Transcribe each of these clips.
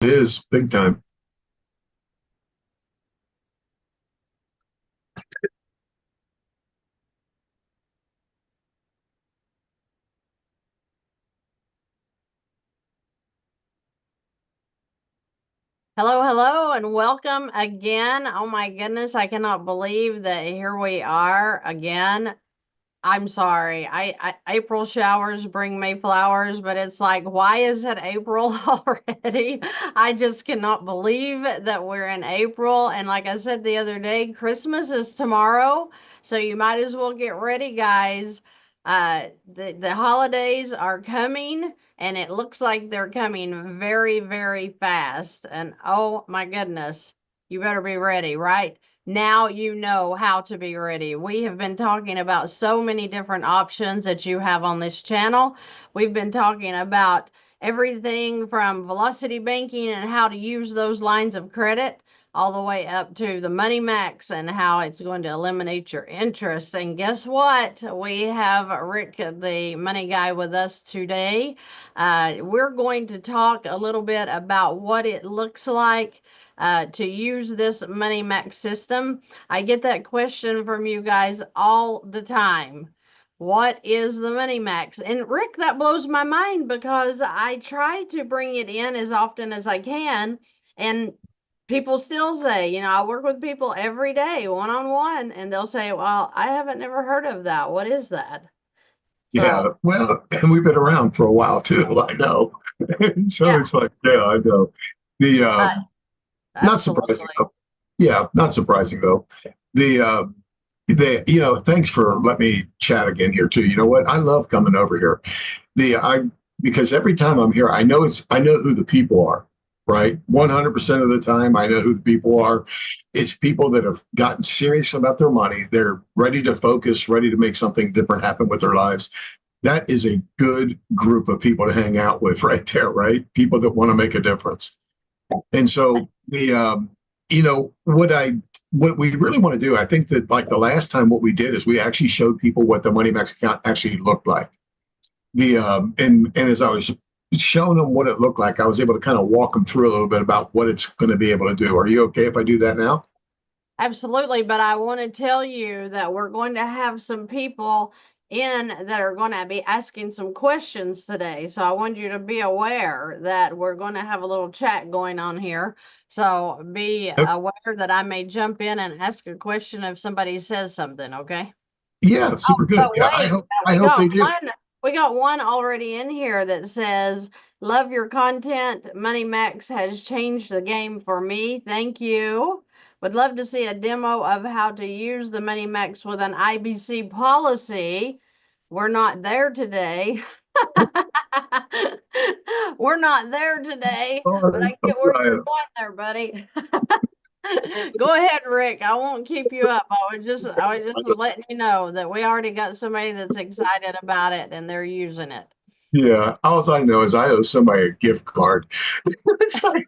It is big time. Hello, hello, and welcome again. Oh my goodness, I cannot believe that here we are again. I'm sorry. April showers bring May flowers, but it's like, why is it April already? I just cannot believe that we're in April. And like I said the other day, Christmas is tomorrow, so you might as well get ready, guys. The holidays are coming, and it looks like they're coming very, very fast. And oh my goodness, you better be ready, right? Now you know how to be ready. We have been talking about so many different options that you have on this channel. We've been talking about everything from velocity banking and how to use those lines of credit all the way up to the money max and how it's going to eliminate your interest. And guess what? We have Rick, the money guy, with us today. We're going to talk a little bit about what it looks like to use this Money Max system. I get that question from you guys all the time. What is the Money Max? And Rick, that blows my mind because I try to bring it in as often as I can. And people still say, I work with people every day, one on one, and they'll say, well, I haven't never heard of that. What is that? Yeah. So, Well, and we've been around for a while too. I know. So yeah, it's like, yeah, I know. The uh, Not surprising absolutely. though. Yeah, not surprising though. The thanks for letting me chat again here too. You know what? I love coming over here. The I Because every time I'm here, I know who the people are, right? 100% of the time, I know who the people are. It's people that have gotten serious about their money. They're ready to focus, ready to make something different happen with their lives. That is a good group of people to hang out with right there, right? People that want to make a difference. And so what we really want to do, I think that like the last time what we did is we actually showed people what the Money Max account actually looked like. And as I was showing them what it looked like, I was able to kind of walk them through a little bit about what it's going to be able to do. Are you okay if I do that now? Absolutely, but I want to tell you that we're going to have some people in that are going to be asking some questions today. So I want you to be aware that we're going to have a little chat going on here. So be Okay. aware that I may jump in and ask a question if somebody says something, okay? Yeah, Oh, super good. but Yeah, wait, I hope they do. we got one already in here that says, "Love your content. Money Max has changed the game for me. Thank you. Would love to see a demo of how to use the Money Max with an IBC policy. We're not there today." We're not there today, but I Sorry, I'm get where you're trying. going there, buddy. Go ahead, Rick. I won't keep you up. I was just letting you know that we already got somebody that's excited about it and they're using it. Yeah, all I know is I owe somebody a gift card. It's like,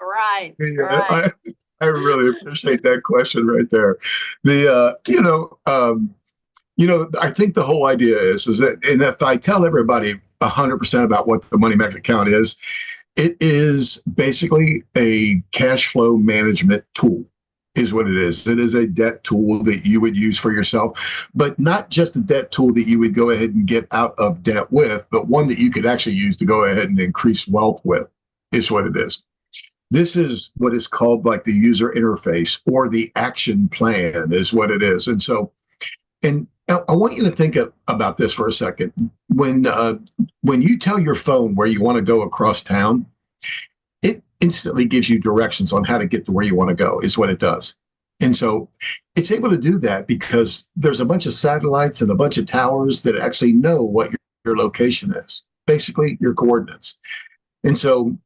Right, yeah, right. I really appreciate that question right there. The I think the whole idea is that, and if I tell everybody 100% about what the Money Max account is, it is basically a cash flow management tool, is what it is. It is a debt tool that you would use for yourself, but not just a debt tool that you would go ahead and get out of debt with, but one that you could actually use to go ahead and increase wealth with, is what it is. This is what is called like the user interface or the action plan, is what it is. And so, and I want you to think about this for a second. When you tell your phone where you want to go across town, it instantly gives you directions on how to get to where you want to go, is what it does. And so it's able to do that because there's a bunch of satellites and a bunch of towers that actually know what your location is, basically your coordinates. And so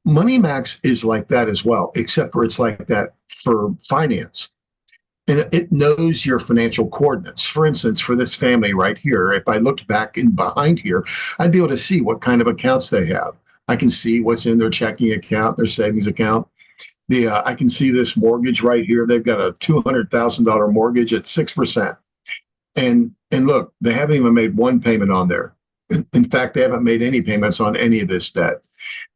Money Max is like that as well, except for it's like that for finance. And it knows your financial coordinates. For instance, for this family right here, if I looked back and behind here, I'd be able to see what kind of accounts they have. I can see what's in their checking account, their savings account. I can see this mortgage right here. They've got a $200,000 mortgage at 6%. And look, they haven't even made one payment on there. In fact, they haven't made any payments on any of this debt.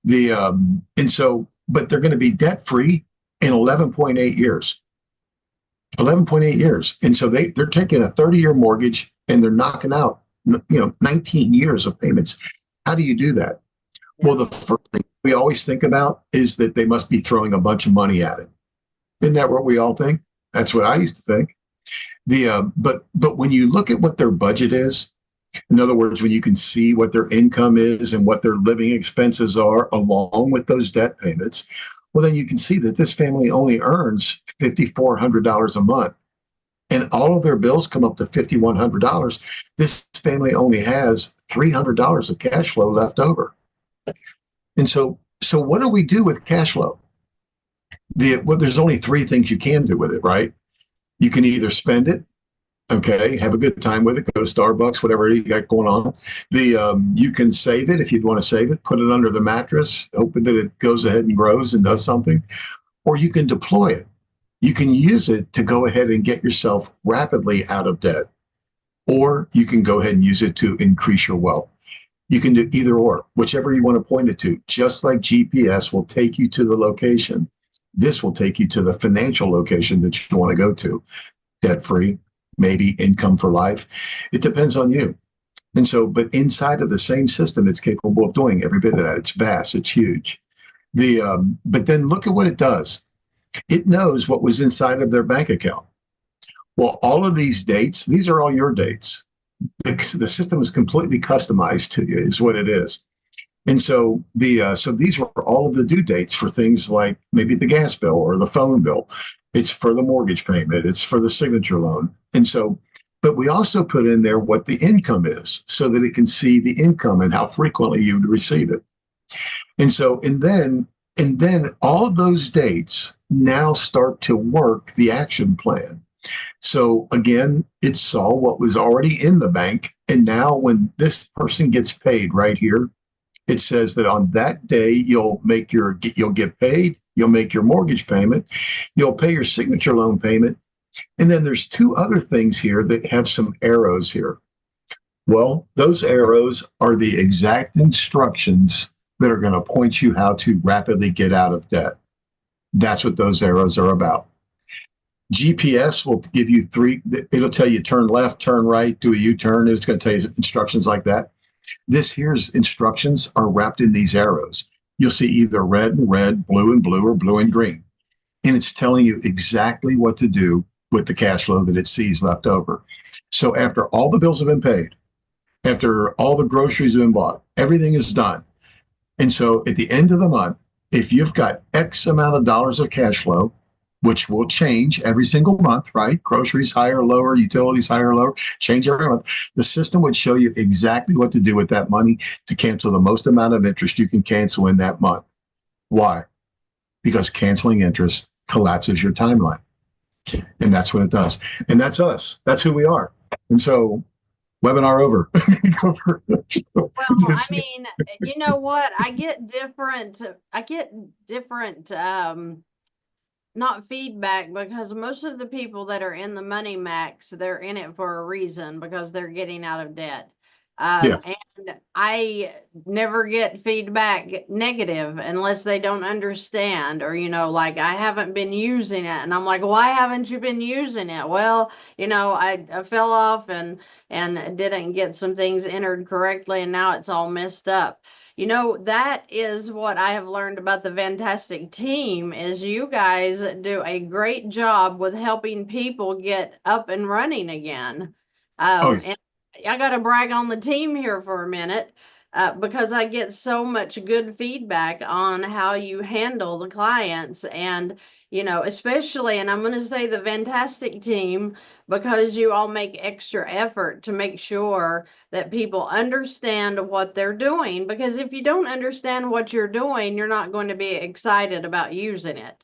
And so, but they're going to be debt free in 11.8 years. 11.8 years. And so they're taking a 30-year mortgage and they're knocking out, 19 years of payments. How do you do that? Well, the first thing we always think about is that they must be throwing a bunch of money at it. Isn't that what we all think? That's what I used to think. But when you look at what their budget is, in other words, when you can see what their income is and what their living expenses are along with those debt payments, well, then you can see that this family only earns $5,400 a month. And all of their bills come up to $5,100. This family only has $300 of cash flow left over. And so what do we do with cash flow? There's only three things you can do with it, right? You can either spend it, okay, have a good time with it, go to Starbucks, whatever you got going on. You can save it if you'd want to save it, put it under the mattress, hoping that it goes ahead and grows and does something, or you can deploy it. You can use it to go ahead and get yourself rapidly out of debt, or you can go ahead and use it to increase your wealth. You can do either or, whichever you want to point it to. Just like GPS will take you to the location, this will take you to the financial location that you want to go to, debt-free, maybe income for life. It depends on you. And so, but inside of the same system, it's capable of doing every bit of that. It's vast, it's huge. But then look at what it does. It knows what was inside of their bank account. Well, all of these dates, these are all your dates. The system is completely customized to you, is what it is. And so so these were all of the due dates for things like maybe the gas bill or the phone bill. It's for the mortgage payment. It's for the signature loan. And so, but we also put in there what the income is so that it can see the income and how frequently you would receive it. And so, and then all of those dates now start to work the action plan. So again, it saw what was already in the bank. And now when this person gets paid right here, it says that on that day, you'll get paid, you'll make your mortgage payment, you'll pay your signature loan payment. And then there's two other things here that have some arrows here. Well, those arrows are the exact instructions that are going to point you how to rapidly get out of debt. That's what those arrows are about. GPS will give you it'll tell you turn left, turn right, do a U-turn. It's going to tell you instructions like that. This here's instructions are wrapped in these arrows. You'll see either red and red, blue and blue, or blue and green. And it's telling you exactly what to do with the cash flow that it sees left over. So after all the bills have been paid, after all the groceries have been bought, everything is done. And so at the end of the month, if you've got X amount of dollars of cash flow, which will change every single month, right? Groceries higher, lower, utilities higher, lower, change every month. The system would show you exactly what to do with that money to cancel the most amount of interest you can cancel in that month. Why? Because canceling interest collapses your timeline. And that's what it does. And that's us. That's who we are. And so, webinar over. Well, I mean, you know what? I get different not feedback, because most of the people that are in the Money Max, they're in it for a reason, because they're getting out of debt. Yeah. And I never get feedback negative unless they don't understand, or, like, I haven't been using it. And I'm like, why haven't you been using it? Well, I fell off and didn't get some things entered correctly, and now it's all messed up. That is what I have learned about the Fantastic Team, is you guys do a great job with helping people get up and running again. And I got to brag on the team here for a minute, because I get so much good feedback on how you handle the clients, and, especially, and I'm going to say the Fantastic Team, because you all make extra effort to make sure that people understand what they're doing. Because if you don't understand what you're doing, you're not going to be excited about using it.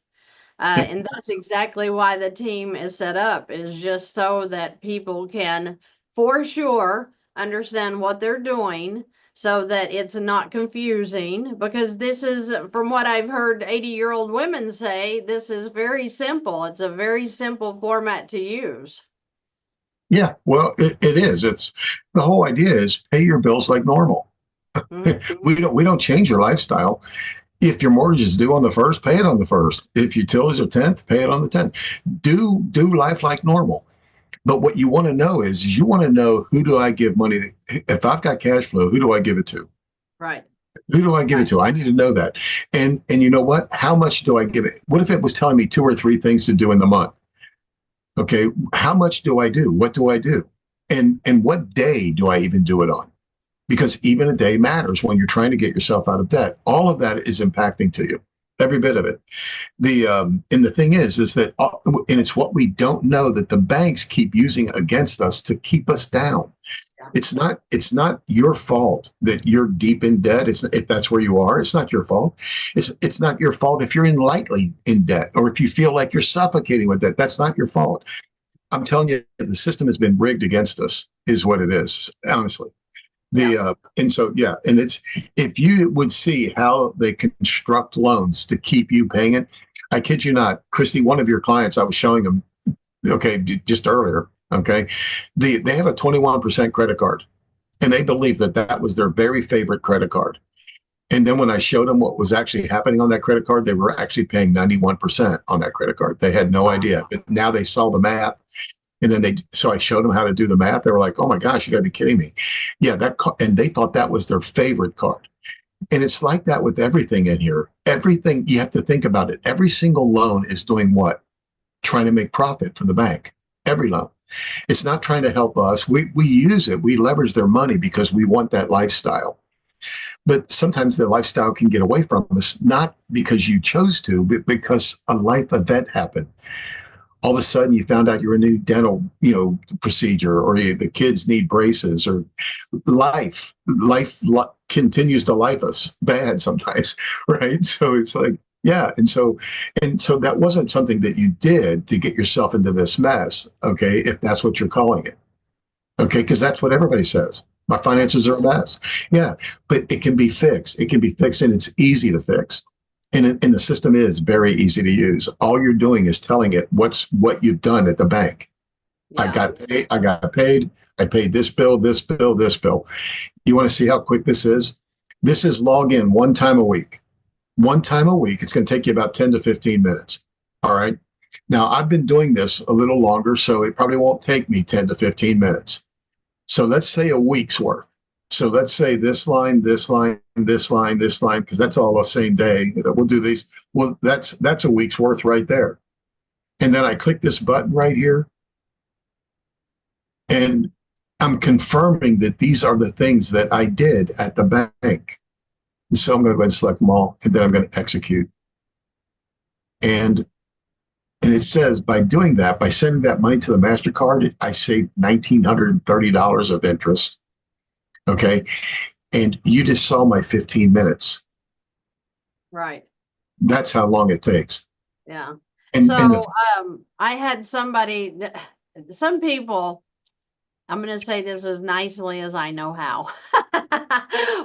And that's exactly why the team is set up, is just so that people can, for sure, understand what they're doing, so that it's not confusing. Because this is, from what I've heard 80-year-old women say, this is very simple. It's a very simple format to use. Yeah, well, it is. It's the whole idea is pay your bills like normal. Mhm. We don't change your lifestyle. If your mortgage is due on the first, pay it on the first. If utilities are 10th, pay it on the 10th. Do life like normal. But what you want to know is you want to know, who do I give money to? If I've got cash flow, who do I give it to? Right. Who do I give it Right. to? I need to know that. And you know what? How much do I give it? What if it was telling me two or three things to do in the month? Okay, how much do I do? What do I do? And what day do I even do it on? Because even a day matters when you're trying to get yourself out of debt. All of that is impacting to you, every bit of it. And the thing is that, and it's what we don't know, that the banks keep using against us to keep us down. Yeah. It's not your fault that you're deep in debt. If that's where you are, it's not your fault. It's not your fault if you're in lightly in debt, or if you feel like you're suffocating with debt. That's not your fault. I'm telling you, the system has been rigged against us, is what it is, honestly. Yeah. And so, yeah, and it's, if you would see how they construct loans to keep you paying it, I kid you not, Christy, one of your clients, I was showing them, okay, just earlier, okay, they have a 21% credit card, and they believe that that was their very favorite credit card. And then when I showed them what was actually happening on that credit card, they were actually paying 91% on that credit card. They had no Wow. idea, but now they saw the math. And then so I showed them how to do the math. They were like, "Oh my gosh, you got to be kidding me!" Yeah, and they thought that was their favorite card. And it's like that with everything in here. Everything, you have to think about it. Every single loan is doing what? Trying to make profit for the bank. Every loan. It's not trying to help us. We use it. We leverage their money because we want that lifestyle. But sometimes the lifestyle can get away from us, not because you chose to, but because a life event happened. All of a sudden you found out you're in a new dental, procedure, or the kids need braces, or life continues to life us bad sometimes. Right? So it's like, yeah. And so that wasn't something that you did to get yourself into this mess. Okay. If that's what you're calling it. Okay. Because that's what everybody says. My Yeah. finances are a mess. Yeah. But it can be fixed. It can be fixed, and it's easy to fix. And the system is very easy to use. All you're doing is telling it what you've done at the bank. I Yeah. got paid. I got paid. I paid this bill, this bill, this bill. You want to see how quick this is? This is log in one time a week. One time a week. It's going to take you about 10 to 15 minutes. All right. Now, I've been doing this a little longer, so it probably won't take me 10 to 15 minutes. So let's say a week's worth. So let's say this line, this line, this line, this line, because that's all the same day. We'll do these. Well, that's a week's worth right there. And then I click this button right here, and I'm confirming that these are the things that I did at the bank. And so I'm going to go ahead and select them all, and then I'm going to execute. And it says, by doing that, by sending that money to the MasterCard, I saved $1,930 of interest. Okay. And you just saw my 15 minutes. Right. That's how long it takes. Yeah. And So, I had somebody some people, I'm going to say this as nicely as I know how.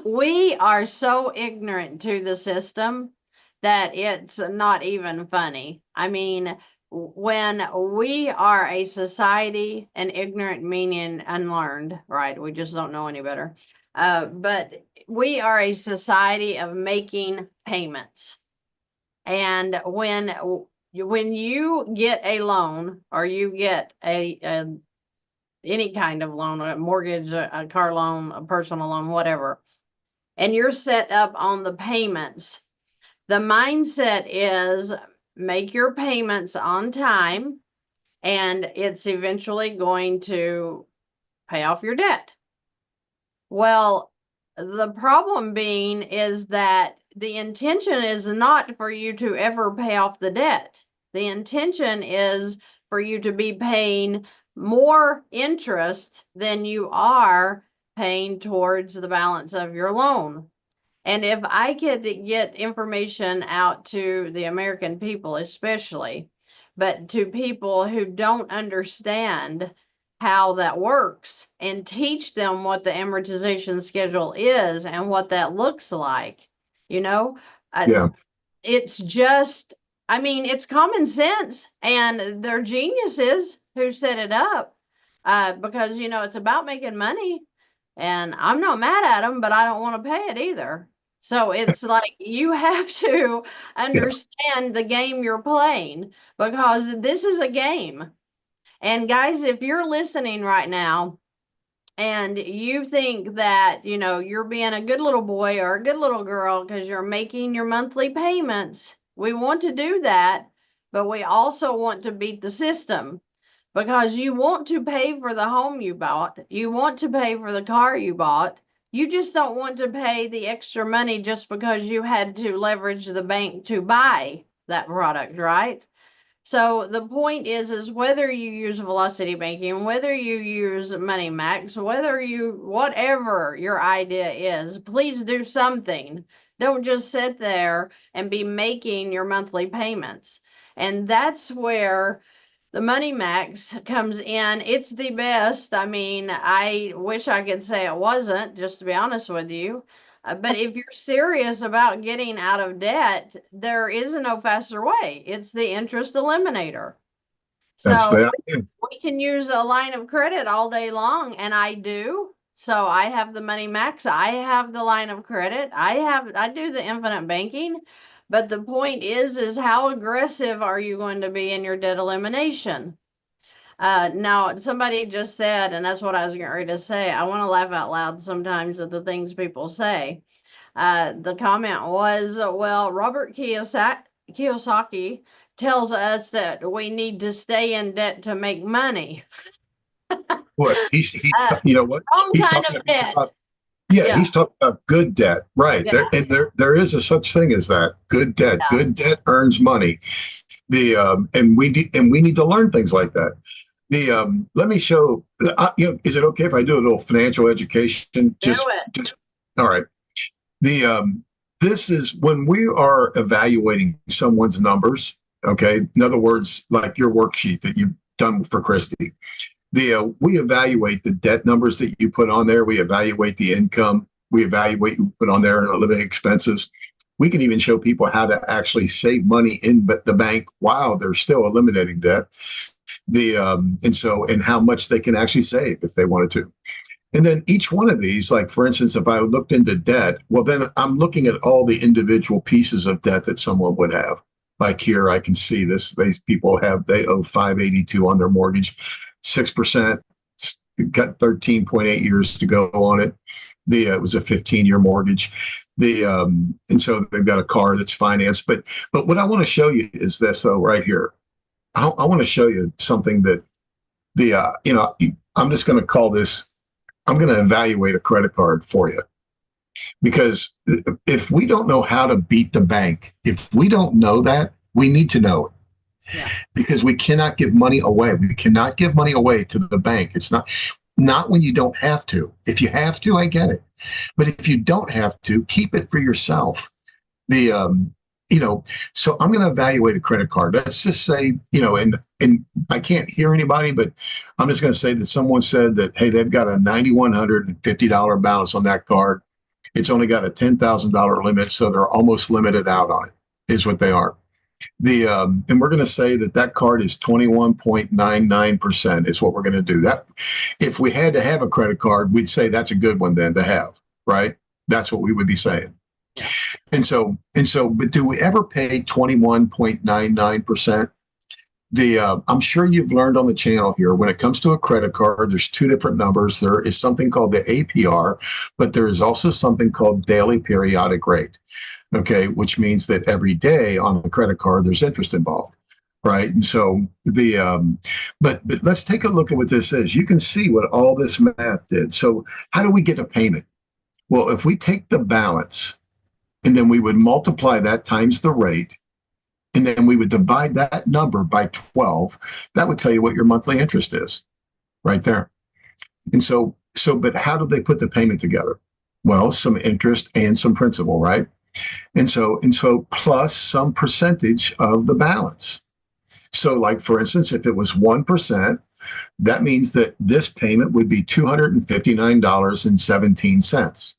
We are so ignorant to the system that it's not even funny. I mean, when we are a society, and ignorant meaning unlearned, right? We just don't know any better. But we are a society of making payments. And when you get a loan, or you get a any kind of loan, a mortgage, a car loan, a personal loan, whatever, and you're set up on the payments, the mindset is make your payments on time, and it's eventually going to pay off your debt. Well, the problem being is that the intention is not for you to ever pay off the debt. The intention is for you to be paying more interest than you are paying towards the balance of your loan. And if I could get information out to the American people, especially, but to people who don't understand how that works, and teach them what the amortization schedule is and what that looks like, you know, uh, yeah, it's just, I mean, it's common sense, and they're geniuses who set it up. because, you know, it's about making money, and I'm not mad at them, but I don't want to pay it either. So it's like you have to Yeah, understand the game you're playing, because this is a game. And guys, if you're listening right now and you think that, you know, you're being a good little boy or a good little girl because you're making your monthly payments, we want to do that, but we also want to beat the system, because you want to pay for the home you bought, you want to pay for the car you bought. You just don't want to pay the extra money just because you had to leverage the bank to buy that product, right? So the point is whether you use velocity banking, whether you use Money Max, whether you, whatever your idea is, please do something. Don't just sit there and be making your monthly payments. And that's where the Money Max comes in. It's the best. I mean, I wish I could say it wasn't, just to be honest with you. But if you're serious about getting out of debt, there is no faster way. It's the interest eliminator. that's So the idea. we can use a line of credit all day long, and I do. So I have the Money Max, I have the line of credit, I do the infinite banking. But the point is how aggressive are you going to be in your debt elimination? Now, somebody just said, and that's what I was getting ready to say, I want to laugh out loud sometimes at the things people say. The comment was, well, Robert Kiyosaki tells us that we need to stay in debt to make money. What Uh, you know what Wrong he's kind talking of debt. about? Yeah, Yeah, he's talking about good debt, right? yeah, There is a such thing as that good debt. yeah. Good debt earns money. And we need to learn things like that. Let me show. You know, is it okay if I do a little financial education? Do it. Just all right. The This is when we are evaluating someone's numbers. Okay, in other words, like your worksheet that you've done for Christy. We evaluate the debt numbers that you put on there. We evaluate the income. We evaluate you put on there and living expenses. We can even show people how to actually save money in the bank while they're still eliminating debt. And how much they can actually save if they wanted to. And then each one of these, like for instance, if I looked into debt, well, then I'm looking at all the individual pieces of debt that someone would have. Like here, I can see this. These people they owe 582 on their mortgage, 6%, got 13.8 years to go on it. It was a 15-year mortgage. And so they've got a car that's financed. But what I want to show you is this, though, right here. I want to show you something that I'm just going to call this. I'm going to evaluate a credit card for you, because if we don't know how to beat the bank, if we don't know that, we need to know it. Yeah. Because we cannot give money away. We cannot give money away to the bank. It's not when you don't have to. If you have to, I get it. But if you don't have to, keep it for yourself. The so I'm going to evaluate a credit card. Let's just say, and I can't hear anybody, but I'm just going to say that someone said that, hey, they've got a $9,150 balance on that card. It's only got a $10,000 limit, so they're almost limited out on it, is what they are. And we're going to say that card is 21.99% is what we're going to do. That if we had to have a credit card, we'd say that's a good one then to have, right? That's what we would be saying. Yeah. But do we ever pay 21.99%? I'm sure you've learned on the channel here, when it comes to a credit card, there's two different numbers. There is something called the APR, but there is also something called daily periodic rate. Okay, which means that every day on a credit card, there's interest involved. Right. And so but let's take a look at what this is. You can see what all this math did. So how do we get a payment? Well, if we take the balance and then we would multiply that times the rate, and then we would divide that number by 12, that would tell you what your monthly interest is right there. And but how do they put the payment together? Well, some interest and some principal, right? And so plus some percentage of the balance. So like, for instance, if it was 1%, that means that this payment would be $259.17.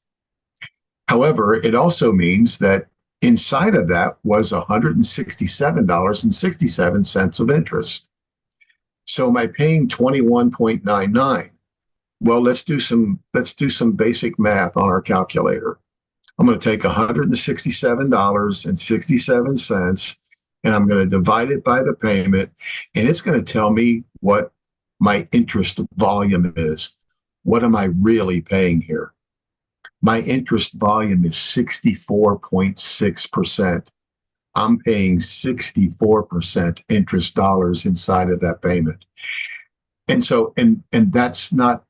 However, it also means that inside of that was $167.67 of interest. So am I paying 21.99? Well, let's do some basic math on our calculator. I'm going to take $167.67 and I'm going to divide it by the payment, and it's going to tell me what my interest volume is. What am I really paying here? My interest volume is 64.6%. I'm paying 64% interest dollars inside of that payment. And so, and that's not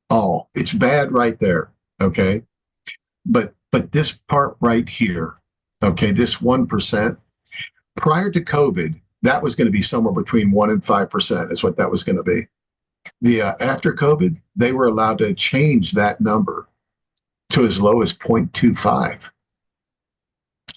all. It's bad right there. Okay. But this part right here, okay, this 1%, prior to COVID, that was going to be somewhere between 1 and 5% is what that was going to be. The after COVID, they were allowed to change that number to as low as 0.25.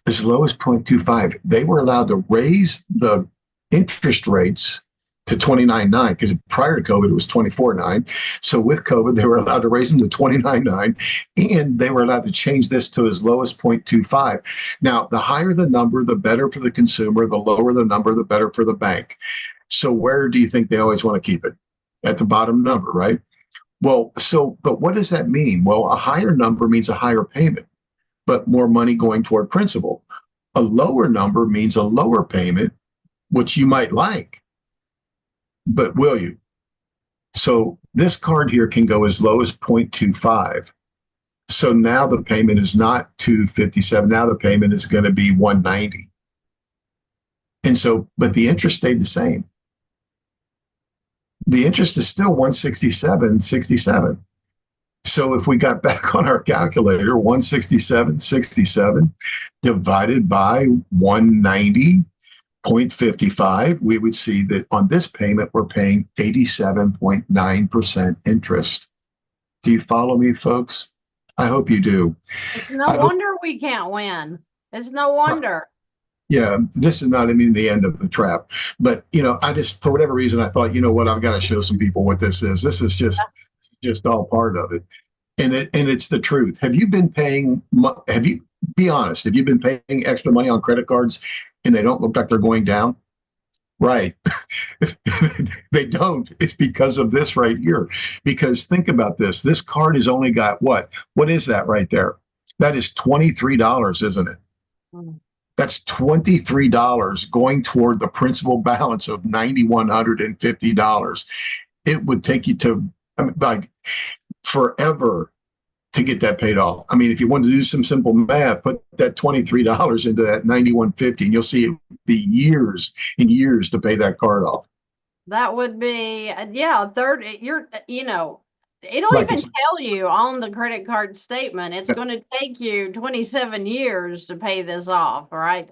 As low as 0.25. They were allowed to raise the interest rates to 29.9, because prior to COVID it was 24.9. So with COVID, they were allowed to raise them to 29.9, and they were allowed to change this to as low as 0.25. Now, the higher the number, the better for the consumer. The lower the number, the better for the bank. So where do you think they always want to keep it? At the bottom number, right? Well, but what does that mean? Well, a higher number means a higher payment, but more money going toward principal. A lower number means a lower payment, which you might like, but will you? So this card here can go as low as 0.25. So now the payment is not 257. Now the payment is going to be 190. And so, but the interest stayed the same. The interest is still 167.67. So if we got back on our calculator, 167.67 divided by 190.55, we would see that on this payment, we're paying 87.9% interest. Do you follow me, folks? I hope you do. It's no wonder we can't win. It's no wonder. Yeah, this is not, I mean, the end of the trap. But, I just, for whatever reason, I thought, you know what, I've got to show some people what this is. This is just all part of it. And it's the truth. Have you been paying, be honest, have you been paying extra money on credit cards and they don't look like they're going down? Right. They don't. It's because of this right here. Because think about this. This card has only got what? What is that right there? That is $23, isn't it? Mm. That's $23 going toward the principal balance of $9,150. It would take you to, like, forever to get that paid off. I mean, if you wanted to do some simple math, put that $23 into that $9,150, and you'll see it be years and years to pay that card off. That would be, it'll even tell you on the credit card statement, it's going to take you 27 years to pay this off, right?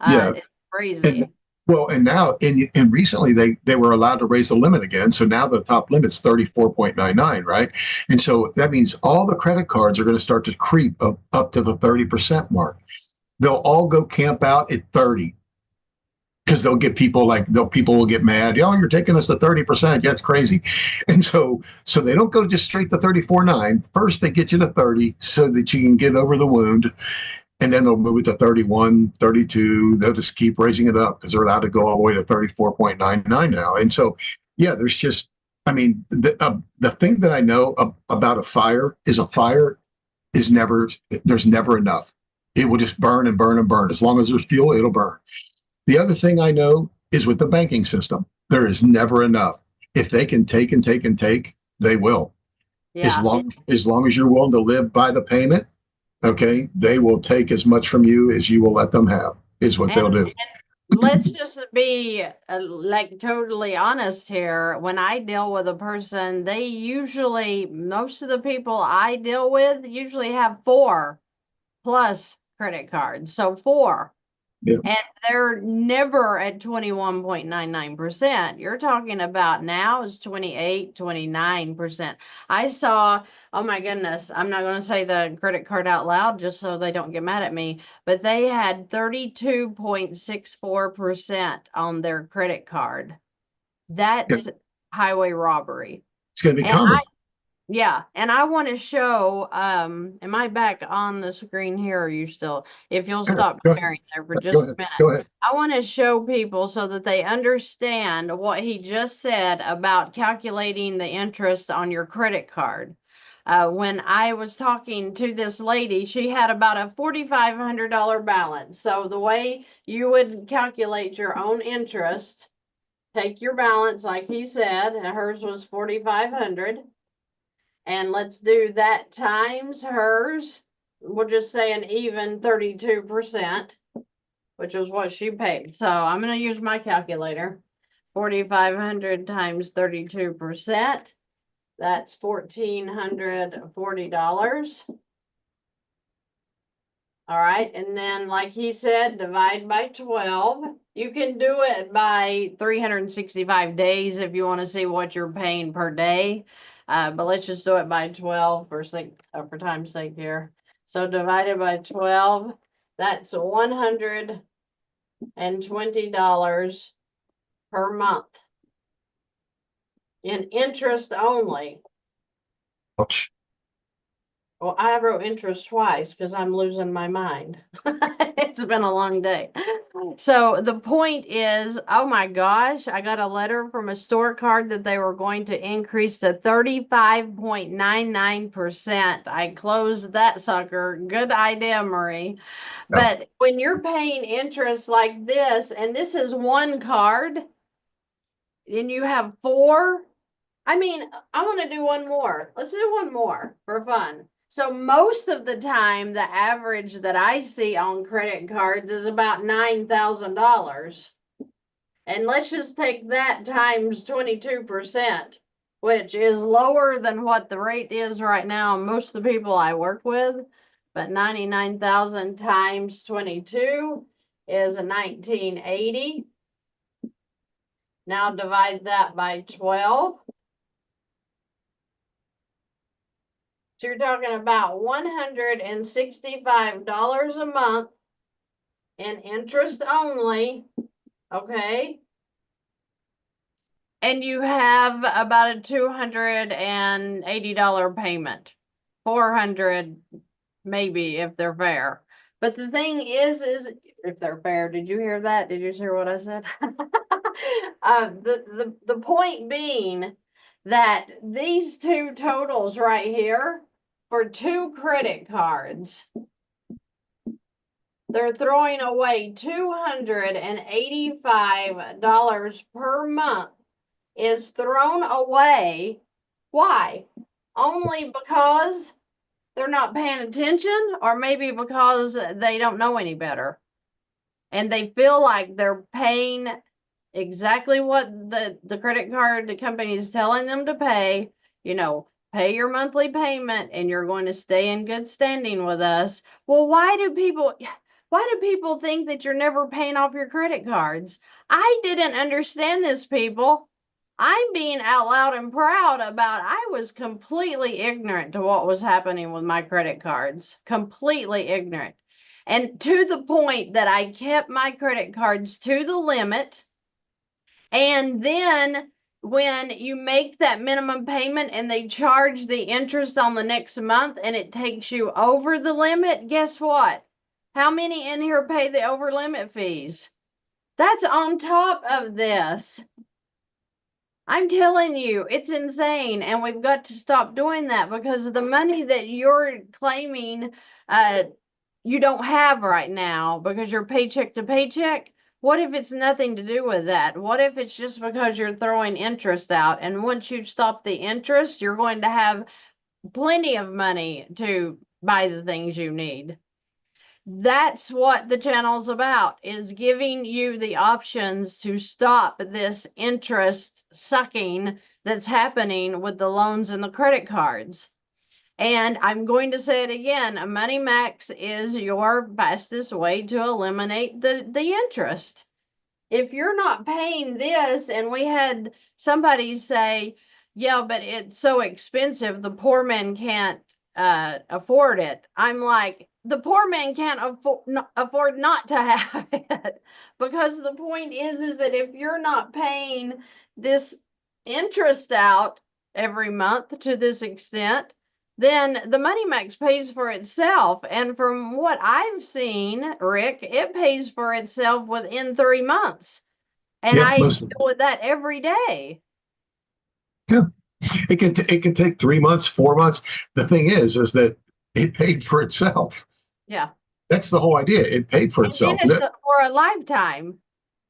Yeah. It's crazy. And now, and recently they were allowed to raise the limit again. So now the top limit's 34.99, right? And so that means all the credit cards are going to start to creep up to the 30% mark. They'll all go camp out at 30. Because they'll get people people will get mad. You're taking us to 30%. Yeah, it's crazy. And so they don't go just straight to 34.9. First, they get you to 30 so that you can get over the wound. And then they'll move it to 31, 32. They'll just keep raising it up because they're allowed to go all the way to 34.99 now. And so, yeah, there's just, I mean, the thing that I know about a fire is there's never enough. It will just burn and burn and burn. As long as there's fuel, it'll burn. The other thing I know is with the banking system, there is never enough. If they can take and take and take, they will. Yeah. As long as you're willing to live by the payment, okay, they will take as much from you as you will let them have, is what they'll do. Let's just be totally honest here. When I deal with a person, most of the people I deal with usually have 4+ credit cards. So 4. Yeah. And they're never at 21.99%. You're talking about now is 28, 29%. I saw, oh my goodness, I'm not going to say the credit card out loud just so they don't get mad at me, but they had 32.64% on their credit card. That's highway robbery. It's going to be common. Yeah, and I want to show, am I back on the screen here? Or are you still, if you'll stop Go ahead. sharing there for Go just a ahead. minute. Go ahead. I want to show people so that they understand what he just said about calculating the interest on your credit card. When I was talking to this lady, she had about a $4,500 balance. So the way you would calculate your own interest, take your balance, like he said, and hers was 4,500. And let's do that times hers. We'll just say an even 32%, which is what she paid. So I'm going to use my calculator. 4,500 times 32%. That's $1,440. All right. And then, like he said, divide by 12. You can do it by 365 days if you want to see what you're paying per day. But let's just do it by 12 for time's sake here. So divided by 12, that's $120 per month in interest only. Ouch. Well, I wrote interest twice because I'm losing my mind. It's been a long day. So the point is, oh my gosh, I got a letter from a store card that they were going to increase to 35.99%. I closed that sucker. Good idea, Marie. No. But when you're paying interest like this, and this is one card, and you have four, I mean, I want to do one more. Let's do one more for fun. So most of the time, the average that I see on credit cards is about $9,000. And let's just take that times 22%, which is lower than what the rate is right now on most of the people I work with. But 99,000 times 22 is a 1980. Now divide that by 12. So you're talking about $165 a month in interest only, okay? And you have about a $280 payment, 400 maybe if they're fair. But the thing is if they're fair, did you hear that? Did you hear what I said? The point being that these two totals right here for two credit cards, they're throwing away $285 per month is thrown away. Why? Only because they're not paying attention, or maybe because they don't know any better and they feel like they're paying exactly what the credit card company is telling them to pay. Pay your monthly payment and you're going to stay in good standing with us. Well, why do people think that you're never paying off your credit cards? I didn't understand this, people. I'm being out loud and proud about I was completely ignorant to what was happening with my credit cards. Completely ignorant. And to the point that I kept my credit cards to the limit. And then when you make that minimum payment and they charge the interest on the next month and it takes you over the limit, guess what? How many in here pay the over limit fees? That's on top of this. I'm telling you, it's insane. And we've got to stop doing that because the money that you're claiming you don't have right now because you're paycheck to paycheck. What if it's nothing to do with that? What if it's just because you're throwing interest out? And once you stop the interest, you're going to have plenty of money to buy the things you need. That's what the channel's about, is giving you the options to stop this interest sucking that's happening with the loans and the credit cards. And I'm going to say it again, a Money Max is your fastest way to eliminate the interest. If you're not paying this, and we had somebody say, yeah, but it's so expensive, the poor man can't afford it. I'm like, the poor man can't afford not to have it. Because the point is that if you're not paying this interest out, every month to this extent, then the Money Max pays for itself. And from what I've seen, Rick, it pays for itself within 3 months. And Yeah, I most deal with that every day. yeah. It can take 3 months, 4 months. The thing is that it paid for itself. Yeah. That's the whole idea. It paid for And then itself. it's for a lifetime.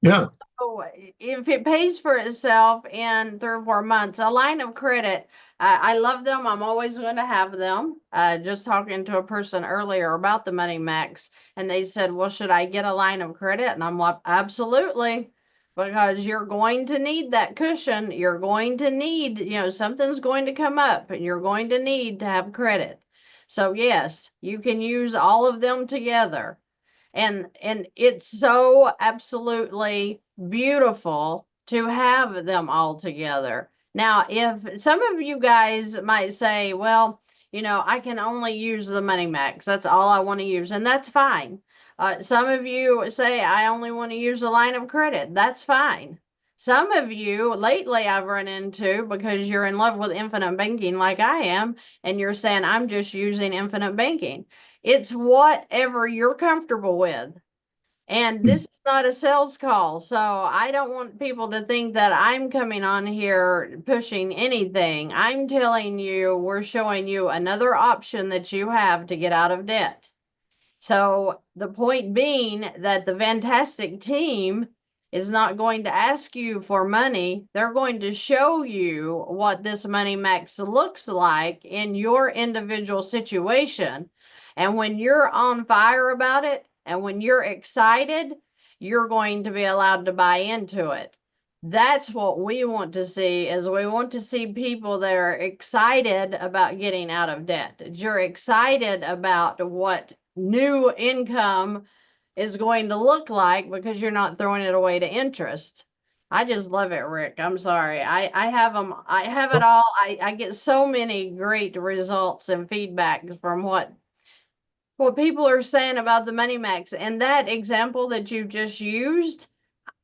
Yeah. So if it pays for itself in 3 or 4 months, a line of credit, I love them. I'm always going to have them. Just talking to a person earlier about the Money Max, and they said, well, should I get a line of credit? And I'm like, absolutely, because you're going to need that cushion. You're going to need, something's going to come up and you're going to need to have credit. So yes, you can use all of them together. And it's so absolutely beautiful to have them all together. Now, if some of you guys might say, well, I can only use the Money Max. That's all I want to use, and that's fine. Some of you say, I only want to use a line of credit. That's fine. Some of you lately I've run into, because you're in love with infinite banking like I am, and you're saying, I'm just using infinite banking. It's whatever you're comfortable with. And this is not a sales call, so I don't want people to think that I'm coming on here pushing anything. I'm telling you, we're showing you another option that you have to get out of debt. So the point being that the fantastic team is not going to ask you for money. They're going to show you what this Money Max looks like in your individual situation. And when you're on fire about it and when you're excited, you're going to be allowed to buy into it. That's what we want to see, is we want to see people that are excited about getting out of debt. You're excited about what new income is going to look like because you're not throwing it away to interest. I just love it, Rick. I'm sorry. I have them. I have it all. I get so many great results and feedback from what people are saying about the Money Max. And that example that you just used,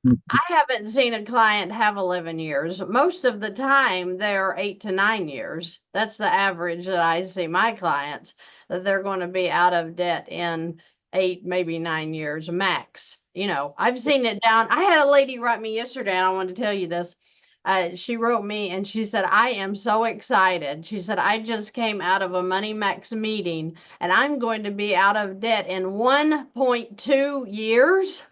I haven't seen a client have 11 years. Most of the time, they're 8 to 9 years. That's the average that I see my clients, that they're going to be out of debt in 8, maybe 9 years max. I've seen it down. I had a lady write me yesterday, and I wanted to tell you this. She wrote me and she said, I am so excited. She said, I just came out of a Money Max meeting and I'm going to be out of debt in 1.2 years.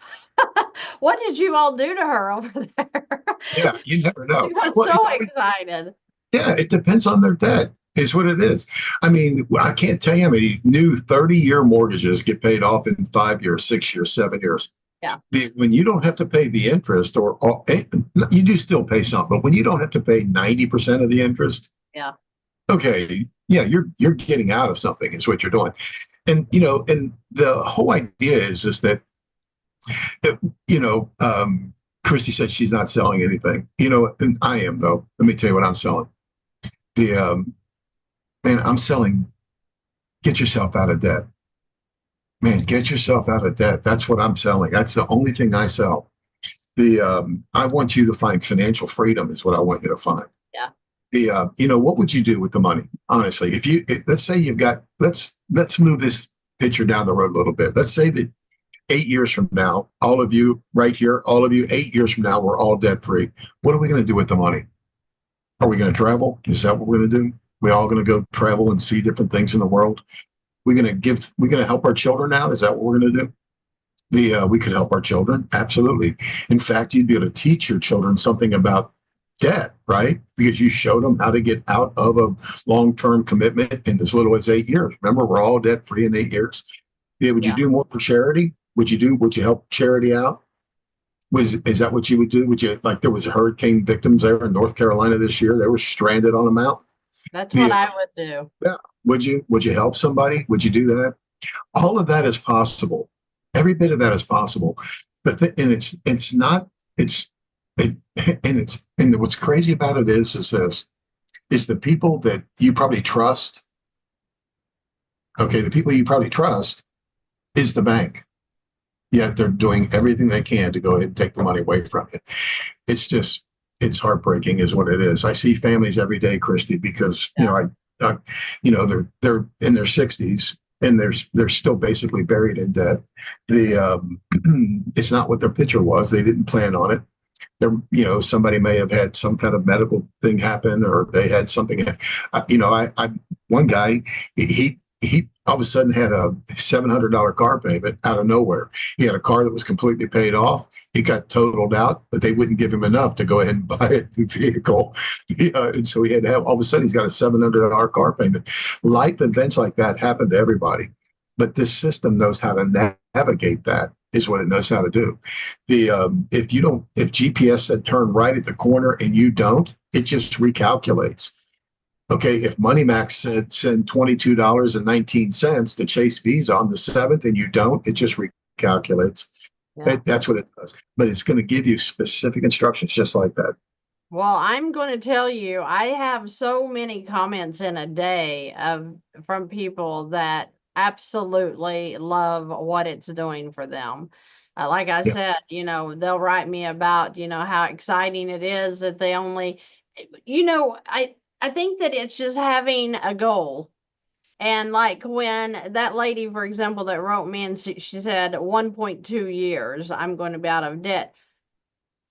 What did you all do to her over there? Yeah. You never know. She was Well, so excited. yeah, it depends on their debt, is what it is. I mean, I can't tell you how many new 30-year mortgages get paid off in 5 years, 6 years, 7 years. Yeah. When you don't have to pay the interest, or you do still pay some, but when you don't have to pay 90% of the interest, Yeah. okay, yeah, you're getting out of something, is what you're doing. And and the whole idea is that uh, you know, Christy said she's not selling anything. And I am, though. Let me tell you what I'm selling. The Man, I'm selling. Get yourself out of debt. Man, get yourself out of debt. That's what I'm selling. That's the only thing I sell. I want you to find financial freedom, is what I want you to find. Yeah. What would you do with the money? Honestly, let's say you've got, let's move this picture down the road a little bit. Let's say that 8 years from now, all of you right here, all of you, 8 years from now, we're all debt free. What are we going to do with the money? Are we going to travel? Is that what we're going to do? We all going to go travel and see different things in the world? We're going to help our children out? Is that what we're going to do? We could help our children. Absolutely. In fact, you'd be able to teach your children something about debt, right? Because you showed them how to get out of a long-term commitment in as little as 8 years. Remember, we're all debt free in 8 years. Yeah. Would you do more for charity? Would you help charity out? Is that what you would do? Like, there was hurricane victims there in North Carolina this year. They were stranded on a mountain. That's what I would do. Yeah. Would you help somebody? Would you do that? All of that is possible. Every bit of that is possible. And what's crazy about it is the people that you probably trust. Okay. The people you probably trust is the bank. Yet they're doing everything they can to go ahead and take the money away from you. It's it's heartbreaking is what it is. I see families every day, Christy, because they're in their 60s and they're still basically buried in debt. It's not what their picture was. They didn't plan on it. Somebody may have had some kind of medical thing happen, or they had something. I one guy, he all of a sudden had a $700 car payment out of nowhere. He had a car that was completely paid off. He got totaled out, but they wouldn't give him enough to go ahead and buy a new vehicle. And so he had to have, all of a sudden, he's got a $700 car payment. Life events like that happen to everybody, but this system knows how to navigate that. Is what it knows how to do. If GPS said turn right at the corner and you don't, it just recalculates. Okay, if MoneyMax said send $22.19 to Chase Visa on the 7th and you don't, it just recalculates. Yeah. That's what it does. But it's going to give you specific instructions just like that. Well, I'm going to tell you, I have so many comments in a day from people that absolutely love what it's doing for them. Like I said, they'll write me about, how exciting it is that they only, I think that it's just having a goal. And like when that lady, for example, that wrote me and she said 1.2 years, I'm going to be out of debt.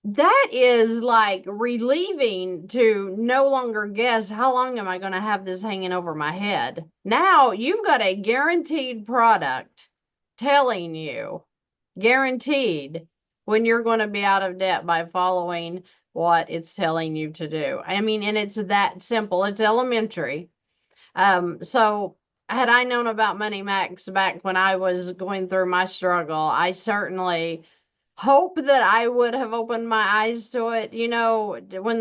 That is like relieving to no longer guess how long am I going to have this hanging over my head. Now you've got a guaranteed product telling you, guaranteed, when you're going to be out of debt by following what it's telling you to do. I mean, and it's that simple. It's elementary. So had I known about MoneyMax back when I was going through my struggle, I certainly hope that I would have opened my eyes to it. When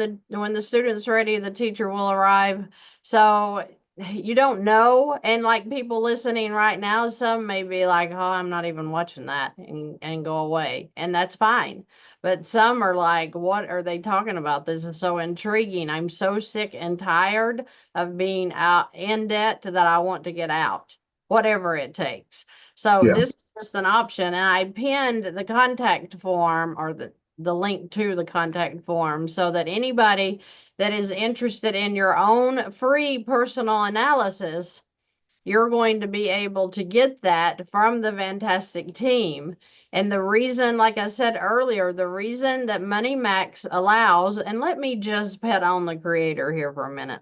the student's ready, the teacher will arrive. So you don't know. And like people listening right now, some may be like, oh, I'm not even watching that and go away. And that's fine. But some are like, what are they talking about? This is so intriguing. I'm so sick and tired of being out in debt that I want to get out, whatever it takes. So this is just an option. And I pinned the contact form or the link to the contact form so that anybody that is interested in your own free personal analysis, you're going to be able to get that from the fantastic team. And the reason, like I said earlier, the reason that MoneyMax allows, and let me just pet on the creator here for a minute.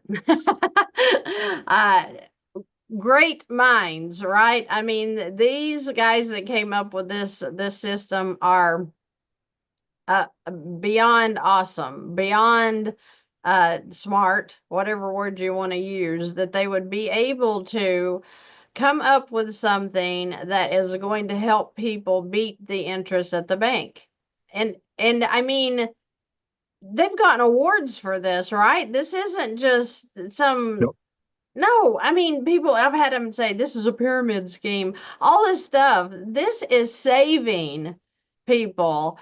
Great minds, right? I mean, these guys that came up with this system are beyond awesome, beyond smart, whatever word you want to use, that they would be able to come up with something that is going to help people beat the interest at the bank. And I mean, they've gotten awards for this, right? This isn't just some No, I mean, I've had them say this is a pyramid scheme, all this stuff. This is saving people.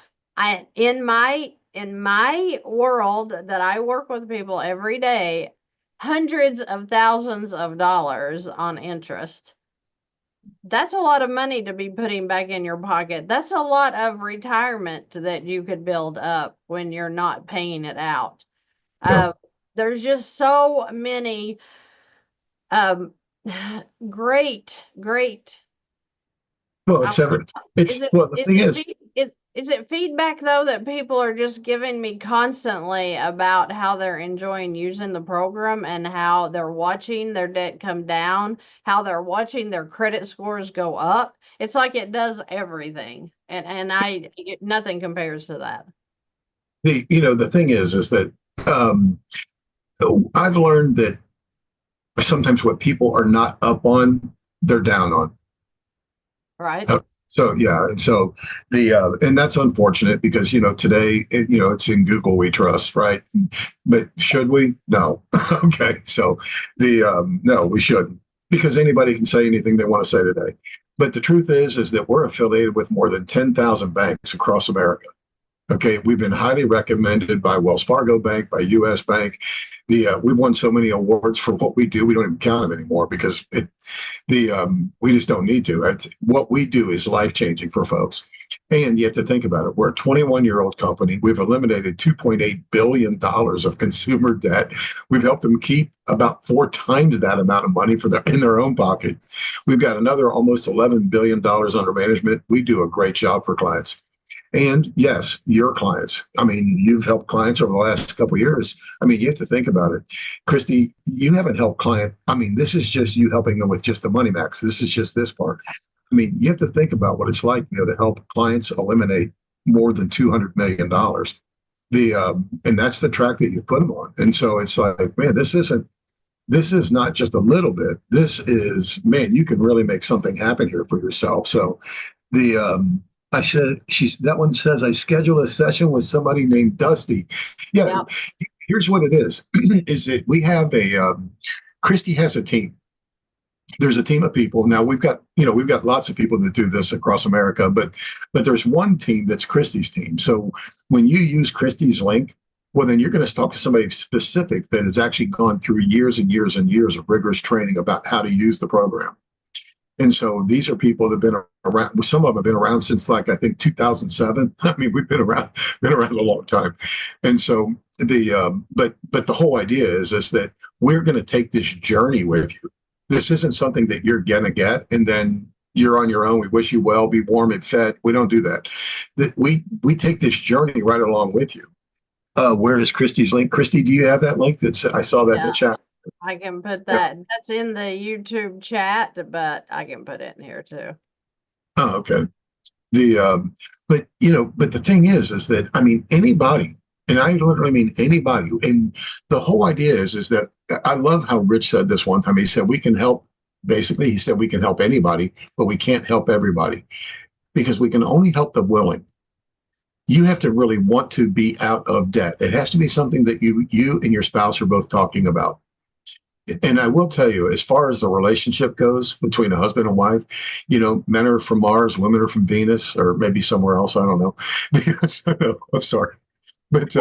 In my world that I work with people every day, hundreds of thousands of dollars on interest. That's a lot of money to be putting back in your pocket. That's a lot of retirement that you could build up when you're not paying it out. There's just so many great. Well, the thing is it feedback though that people are just giving me constantly about how they're enjoying using the program and how they're watching their debt come down, how they're watching their credit scores go up. It's like it does everything. And nothing compares to that. The thing is that I've learned that sometimes what people are not up on, they're down on. Right. So and that's unfortunate because today it's in Google we trust, right? But should we? No. Okay. So no, we shouldn't, because anybody can say anything they want to say today. But the truth is that we're affiliated with more than 10,000 banks across America. Okay, we've been highly recommended by Wells Fargo Bank, by U.S. Bank. We've won so many awards for what we do, we don't even count them anymore because we just don't need to. What we do is life changing for folks, and you have to think about it. We're a 21-year-old company. We've eliminated $2.8 billion of consumer debt. We've helped them keep about 4 times that amount of money in their own pocket. We've got another almost $11 billion under management. We do a great job for clients. And yes, your clients. I mean, you've helped clients over the last couple of years. I mean, you have to think about it. Christy, you haven't helped client. I mean, this is just you helping them with just the money max. This is just this part. I mean, you have to think about what it's like, to help clients eliminate more than $200 million. And that's the track that you put them on. And so it's like, man, this is not just a little bit. This is, man, you can really make something happen here for yourself. So the that one says I scheduled a session with somebody named Dusty. Yeah, Yep. here's what it is: is that we have Christy has a team. There's a team of people. Now we've got lots of people that do this across America, but there's one team that's Christy's team. So when you use Christy's link, well, then you're going to talk to somebody specific that has actually gone through years and years and years of rigorous training about how to use the program. And so these are people that have been around. Some of them have been around since, like, I think 2007. I mean, we've been around a long time. And so but the whole idea is that we're going to take this journey with you. This isn't something that you're going to get and then you're on your own. We wish you well, be warm and fed. We don't do that. We take this journey right along with you. Where is Christy's link? Christy, do you have that link? I saw that in the chat. I can put that. That's in the YouTube chat, but I can put it in here too. Oh, okay. But the thing is that, I mean, anybody, and I literally mean anybody. And the whole idea is that I love how Rich said this one time. He said we can help. Basically, he said we can help anybody, but we can't help everybody because we can only help the willing. You have to really want to be out of debt. It has to be something that you and your spouse are both talking about. And I will tell you, as far as the relationship goes between a husband and wife, men are from Mars, women are from Venus, or maybe somewhere else. I don't know. I'm sorry. But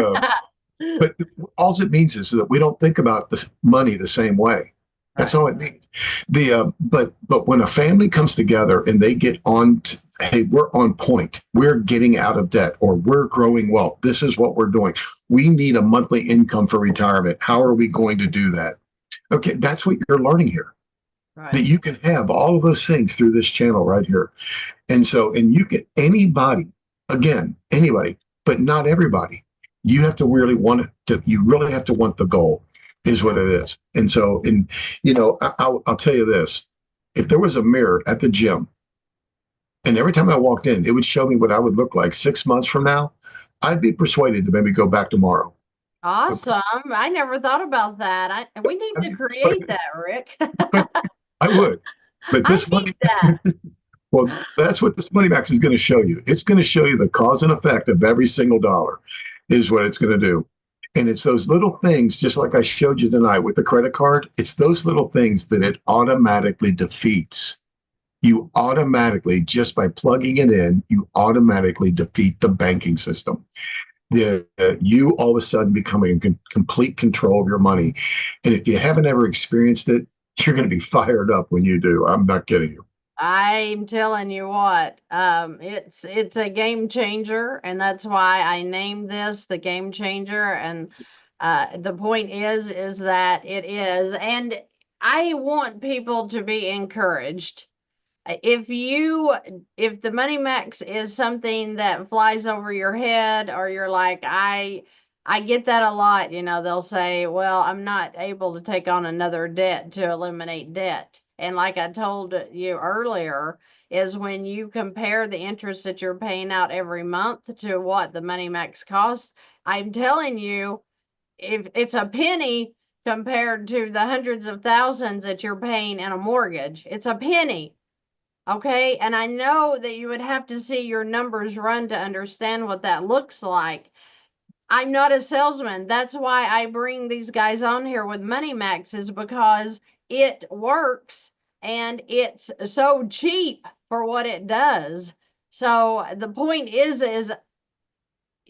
all it means is that we don't think about the money the same way. That's all it means. But when a family comes together and they get on, hey, we're on point. We're getting out of debt, or we're growing wealth. This is what we're doing. We need a monthly income for retirement. How are we going to do that? Okay, that's what you're learning here. Right. That you can have all of those things through this channel right here. And you can, anybody, but not everybody. You have to really want it you really have to want the goal, is what it is. And so, I'll tell you this. If there was a mirror at the gym, and every time I walked in, it would show me what I would look like 6 months from now, I'd be persuaded to maybe go back tomorrow. Awesome. I never thought about that. We need to create that, Rick. I would. But this money, well, that's what this Money Max is going to show you. It's going to show you the cause and effect of every single dollar is what it's going to do. And it's those little things, just like I showed you tonight with the credit card, it's those little things that it automatically defeats. You automatically, just by plugging it in, you automatically defeat the banking system. You all of a sudden becoming in complete control of your money. And if you haven't ever experienced it, you're going to be fired up when you do. I'm not kidding you. I'm telling you what, it's a game changer, and that's why I named this the Game Changer. And the point is that it is, and I want people to be encouraged. If the Money Max is something that flies over your head, or you're like, I get that a lot, they'll say, well, I'm not able to take on another debt to eliminate debt. And like I told you earlier, is when you compare the interest that you're paying out every month to what the Money Max costs, I'm telling you, if it's a penny compared to the hundreds of thousands that you're paying in a mortgage, it's a penny. Okay, and I know that you would have to see your numbers run to understand what that looks like. I'm not a salesman. That's why I bring these guys on here with Money Max, is because it works and it's so cheap for what it does. So the point is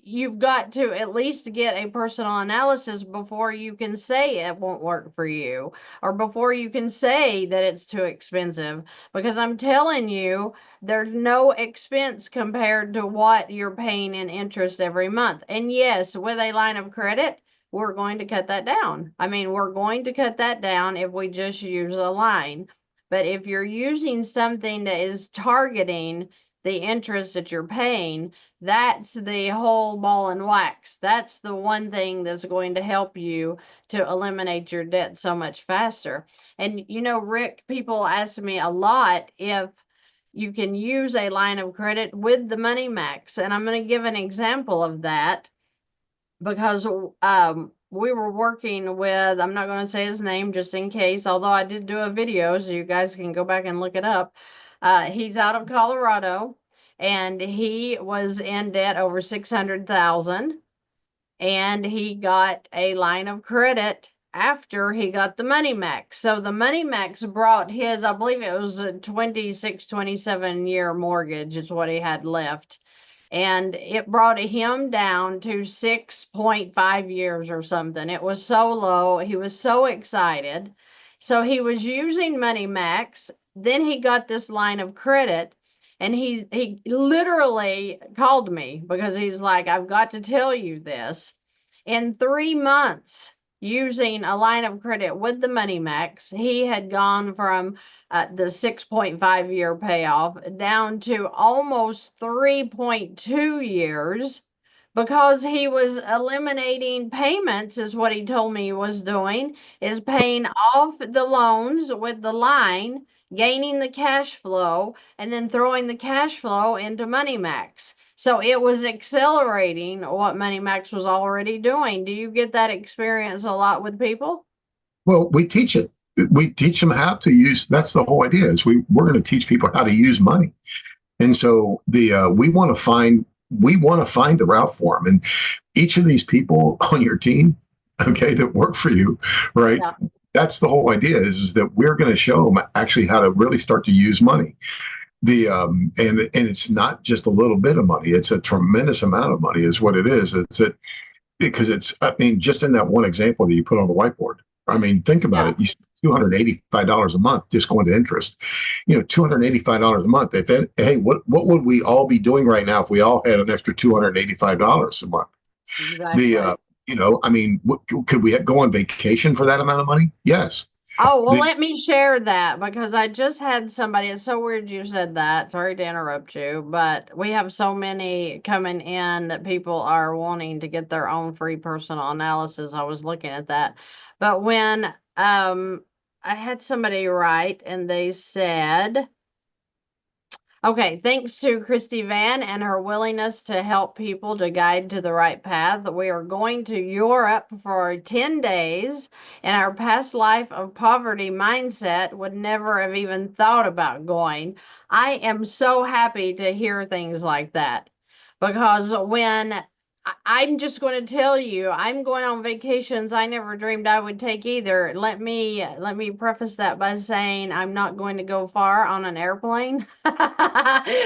you've got to at least get a personal analysis before you can say it won't work for you, or before you can say that it's too expensive. Because I'm telling you, there's no expense compared to what you're paying in interest every month. And yes, with a line of credit, we're going to cut that down. I mean, we're going to cut that down if we just use a line. But if you're using something that is targeting the interest that you're paying, that's the whole ball and wax. That's the one thing that's going to help you to eliminate your debt so much faster. And you know, Rick, people ask me a lot if you can use a line of credit with the Money Max. And I'm going to give an example of that because we were working with, I'm not going to say his name just in case, although I did do a video, so you guys can go back and look it up. He's out of Colorado, and he was in debt over 600,000, and he got a line of credit after he got the Money Max. So the Money Max brought his, I believe it was a 26, 27-year mortgage is what he had left. And it brought him down to 6.5 years or something. It was so low. He was so excited. So he was using Money Max. Then he got this line of credit, and he literally called me because he's like, I've got to tell you this. In 3 months, using a line of credit with the Money Max, he had gone from the 6.5 year payoff down to almost 3.2 years, because he was eliminating payments, is what he told me he was doing, is paying off the loans with the line, gaining the cash flow, and then throwing the cash flow into Money Max. So it was accelerating what Money Max was already doing. Do you get that experience a lot with people? Well, we teach it. We teach them how to use. That's the whole idea. Is we're going to teach people how to use money. And so we want to find the route for them. And each of these people on your team, okay, that work for you, right? Yeah. That's the whole idea is that we're going to show them actually how to really start to use money. And it's not just a little bit of money; it's a tremendous amount of money, is what it is. It's it because it's. I mean, just in that one example that you put on the whiteboard. I mean, think about Yeah. it. You $285 a month just going to interest. $285 a month. Hey, what would we all be doing right now if we all had an extra $285 a month? Exactly. I mean, could we go on vacation for that amount of money? Yes. Oh, well, The, let me share that because I just had somebody. It's so weird you said that. Sorry to interrupt you, but we have so many coming in that people are wanting to get their own free personal analysis. I was looking at that. But when I had somebody write and they said, okay, thanks to Christy Vann and her willingness to help people to guide to the right path, we are going to Europe for 10 days. In our past life of poverty mindset, would never have even thought about going. I am so happy to hear things like that, because when I'm just going to tell you, I'm going on vacations I never dreamed I would take either. Let me preface that by saying I'm not going to go far on an airplane.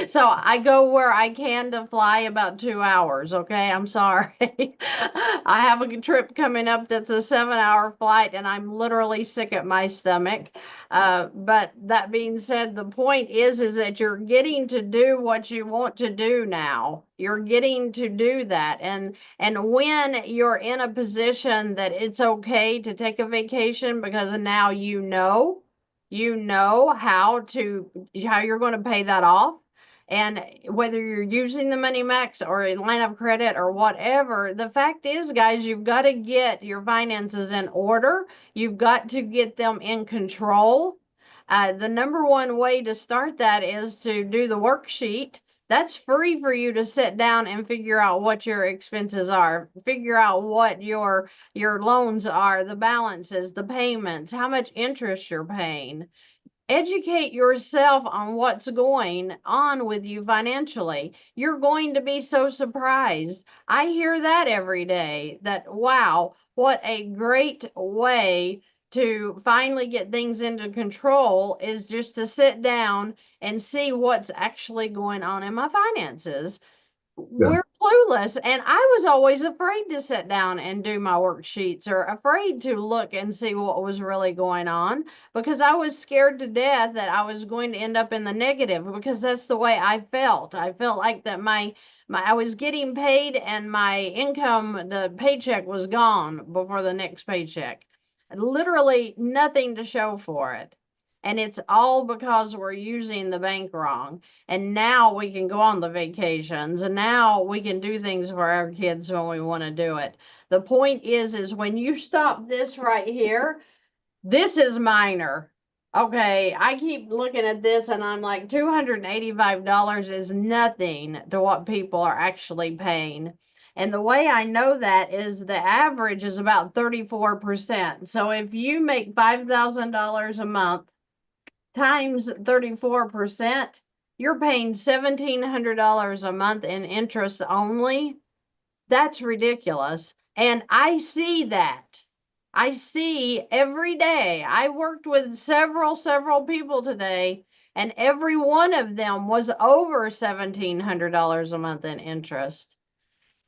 So I go where I can to fly about 2 hours. Okay, I'm sorry. I have a trip coming up that's a 7 hour flight, and I'm literally sick at my stomach. But that being said, the point is that you're getting to do what you want to do now. You're getting to do that. And when you're in a position that it's okay to take a vacation because now you know how you're going to pay that off. And whether you're using the Money Max or a line of credit or whatever, the fact is, guys, you've got to get your finances in order. You've got to get them in control. The number one way to start that is to do the worksheet. That's free for you to sit down and figure out what your expenses are, figure out what your loans are, the balances, the payments, how much interest you're paying. Educate yourself on what's going on with you financially. You're going to be so surprised. I hear that every day, that wow, what a great way to finally get things into control is just to sit down and see what's actually going on in my finances. yeah. We're clueless. And I was always afraid to sit down and do my worksheets or afraid to look and see what was really going on because I was scared to death that I was going to end up in the negative because that's the way I felt. I felt like that my I was getting paid and my income, the paycheck was gone before the next paycheck. Literally nothing to show for it. And it's all because we're using the bank wrong. And now we can go on the vacations and now we can do things for our kids when we want to do it. The point is when you stop this right here, this is minor. Okay, I keep looking at this and I'm like, $285 is nothing to what people are actually paying. And the way I know that is the average is about 34%. So if you make $5,000 a month times 34%, you're paying $1,700 a month in interest only. That's ridiculous. And I see that. I see every day. I worked with several people today, and every one of them was over $1,700 a month in interest.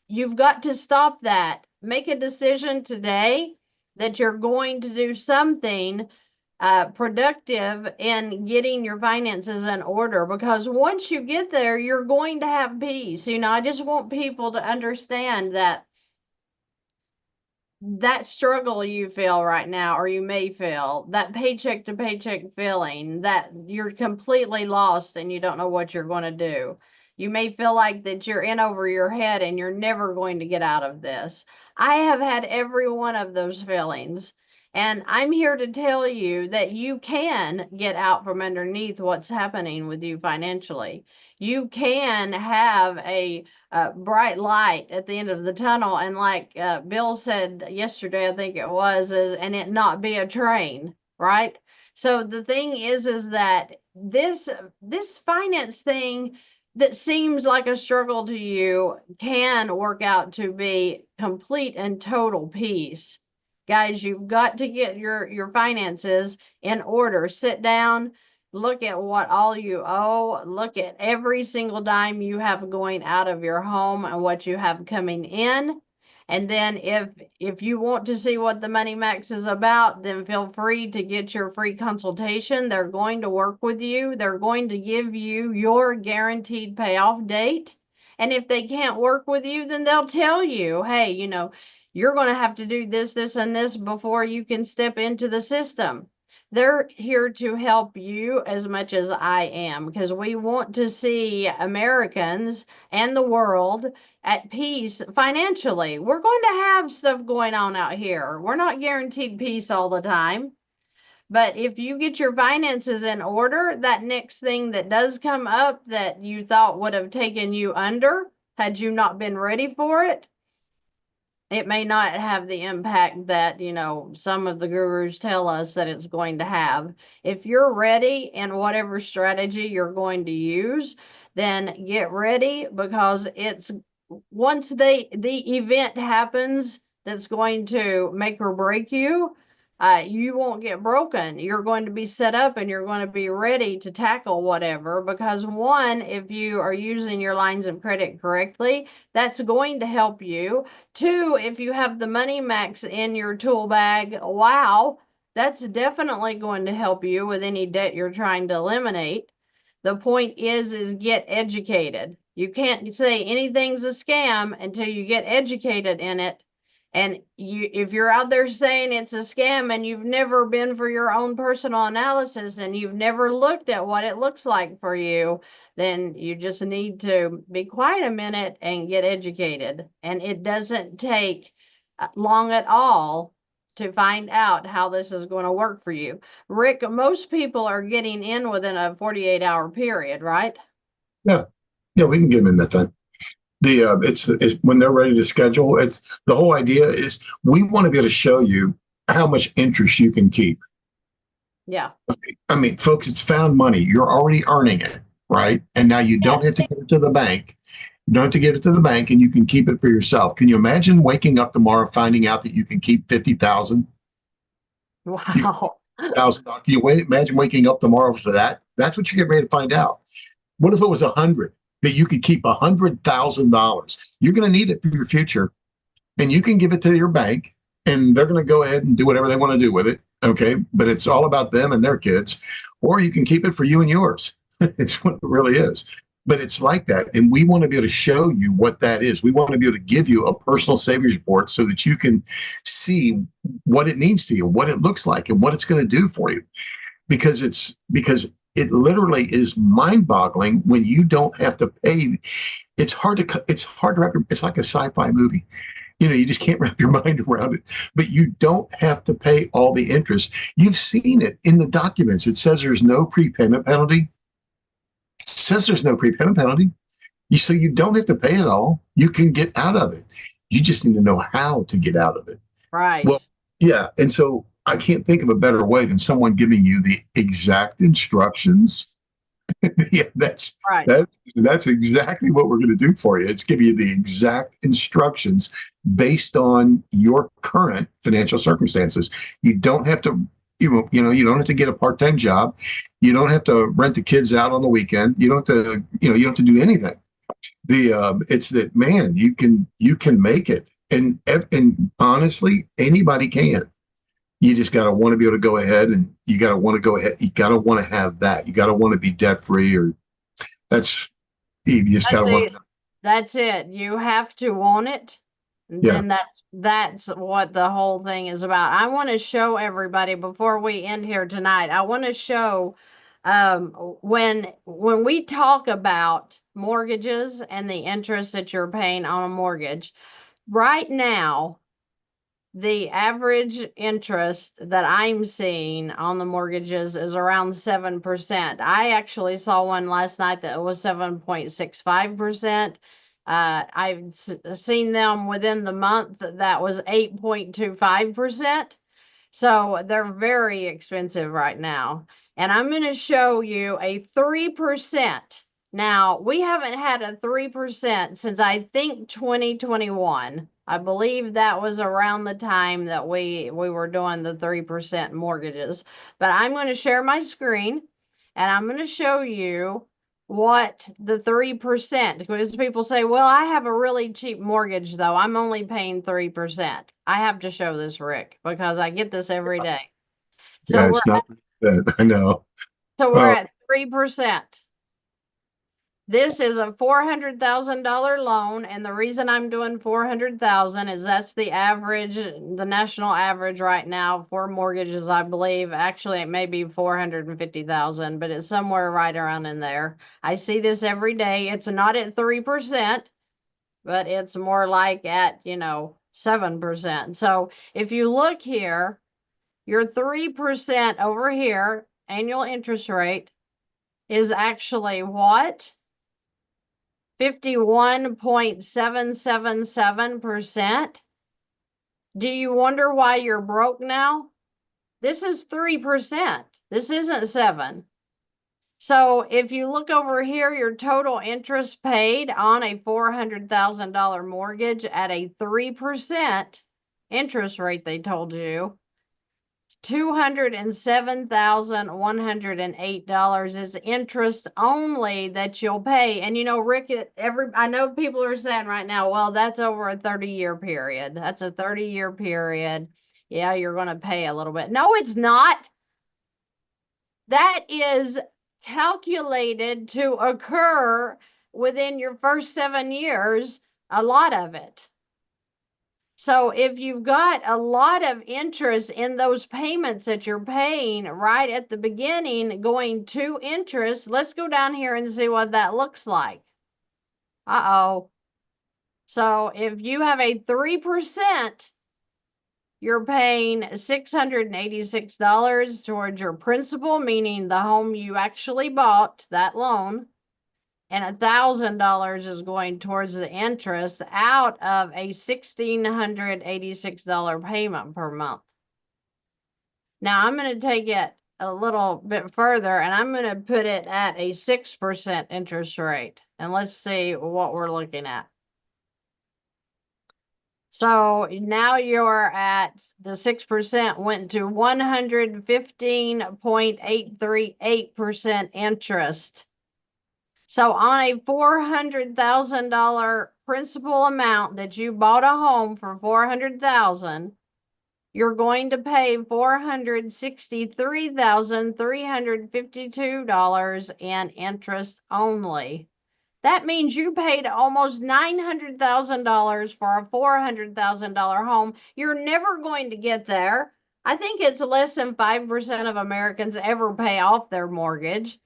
You've got to stop that. Make a decision today that you're going to do something productive in getting your finances in order because once you get there, you're going to have peace. I just want people to understand that that struggle you feel right now, or you may feel that paycheck to paycheck feeling that you're completely lost and you don't know what you're going to do. You may feel like that you're in over your head and you're never going to get out of this. I have had every one of those feelings. And I'm here to tell you that you can get out from underneath what's happening with you financially. You can have a bright light at the end of the tunnel. And like Bill said yesterday, I think it was, and it not be a train, right? So the thing is that this finance thing that seems like a struggle to you can work out to be complete and total peace. Guys, you've got to get your finances in order. Sit down, look at what all you owe, look at every single dime you have going out of your home and what you have coming in. And then if you want to see what the Money Max is about, then feel free to get your free consultation. They're going to work with you. They're going to give you your guaranteed payoff date. And if they can't work with you, then they'll tell you, hey, you're going to have to do this, and this before you can step into the system. They're here to help you as much as I am because we want to see Americans and the world at peace financially. We're going to have stuff going on out here. We're not guaranteed peace all the time. But if you get your finances in order, that next thing that does come up that you thought would have taken you under, had you not been ready for it, it may not have the impact that, some of the gurus tell us that it's going to have. If you're ready in whatever strategy you're going to use, then get ready because it's once the event happens that's going to make or break you, you won't get broken. You're going to be set up and you're going to be ready to tackle whatever because one, if you are using your lines of credit correctly, that's going to help you. Two, if you have the Money Max in your tool bag, wow, that's definitely going to help you with any debt you're trying to eliminate. The point is get educated. You can't say anything's a scam until you get educated in it. And if you're out there saying it's a scam and you've never been for your own personal analysis and you've never looked at what it looks like for you, then you just need to be quiet a minute and get educated. And it doesn't take long at all to find out how this is going to work for you. Rick, most people are getting in within a 48-hour period, right? Yeah, yeah, we can give them in that time. It's when they're ready to schedule. It's the whole idea is we want to be able to show you how much interest you can keep. Yeah. I mean, folks, it's found money. You're already earning it, right? And now you don't have to give it to the bank. You don't have to give it to the bank, and you can keep it for yourself. Can you imagine waking up tomorrow finding out that you can keep 50,000? Wow. Can you imagine waking up tomorrow for that? That's what you get ready to find out. What if it was 100? that you could keep $100,000. You're going to need it for your future, and you can give it to your bank, and they're going to go ahead and do whatever they want to do with it. Okay, but it's all about them and their kids, or you can keep it for you and yours. It's what it really is. But it's like that, and we want to be able to show you what that is. We want to be able to give you a personal savings report so that you can see what it means to you, what it looks like, and what it's going to do for you. Because it literally is mind-boggling when you don't have to pay. It's hard to wrap it's like a sci-fi movie. You just can't wrap your mind around it. But you don't have to pay all the interest. You've seen it in the documents. It says there's no prepayment penalty. It says there's no prepayment penalty. So you don't have to pay it all. You can get out of it. You just need to know how to get out of it. Right. Well, yeah. And so I can't think of a better way than someone giving you the exact instructions. Yeah, Right. that's exactly what we're going to do for you. It's give you the exact instructions based on your current financial circumstances. You don't have to, you don't have to get a part-time job. You don't have to rent the kids out on the weekend. You don't have to, you don't have to do anything. It's that, man, you can make it, and honestly, anybody can. You just got to want to be able to go ahead, and you got to want to go ahead. You got to want to have that. You got to want to be debt free, or you just got to want to. That's it. You have to want it. And Yeah. then that's what the whole thing is about. I want to show everybody before we end here tonight. I want to show when we talk about mortgages and the interest that you're paying on a mortgage, right now the average interest that I'm seeing on the mortgages is around 7%. I actually saw one last night that was 7.65%. I've seen them within the month that was 8.25%. So they're very expensive right now. And I'm going to show you a 3%. Now, we haven't had a 3% since I think 2021. I believe that was around the time that we were doing the 3% mortgages. But I'm going to share my screen and I'm going to show you what the 3%, because people say, well, I have a really cheap mortgage though. I'm only paying 3%. I have to show this, Rick, because I get this every day. Yeah, it's not that. I know. We're at 3%. This is a $400,000 loan, and the reason I'm doing 400,000 is that's the average, the national average right now for mortgages, I believe. Actually, it may be 450,000, but it's somewhere right around in there. I see this every day. It's not at 3%, but it's more like at, 7%. So if you look here, your 3% over here, annual interest rate, is actually what? 51.777%. Do you wonder why you're broke now? This is 3%. This isn't 7. So if you look over here, your total interest paid on a $400,000 mortgage at a 3% interest rate, they told you, $207,108 is interest only that you'll pay. And Rick, I know people are saying right now, well, that's over a 30-year period. That's a 30-year period. Yeah, you're going to pay a little bit. No, it's not. That is calculated to occur within your first 7 years, a lot of it. So if you've got a lot of interest in those payments that you're paying right at the beginning going to interest, let's go down here and see what that looks like. Uh-oh. So if you have a 3%, you're paying $686 towards your principal, meaning the home you actually bought, that loan. And $1,000 is going towards the interest out of a $1,686 payment per month. Now I'm going to take it a little bit further and I'm going to put it at a 6% interest rate. And let's see what we're looking at. So now you're at the 6% went to 115.838% interest. So on a $400,000 principal amount that you bought a home for 400,000, you're going to pay $463,352 in interest only. That means you paid almost $900,000 for a $400,000 home. You're never going to get there. I think it's less than 5% of Americans ever pay off their mortgage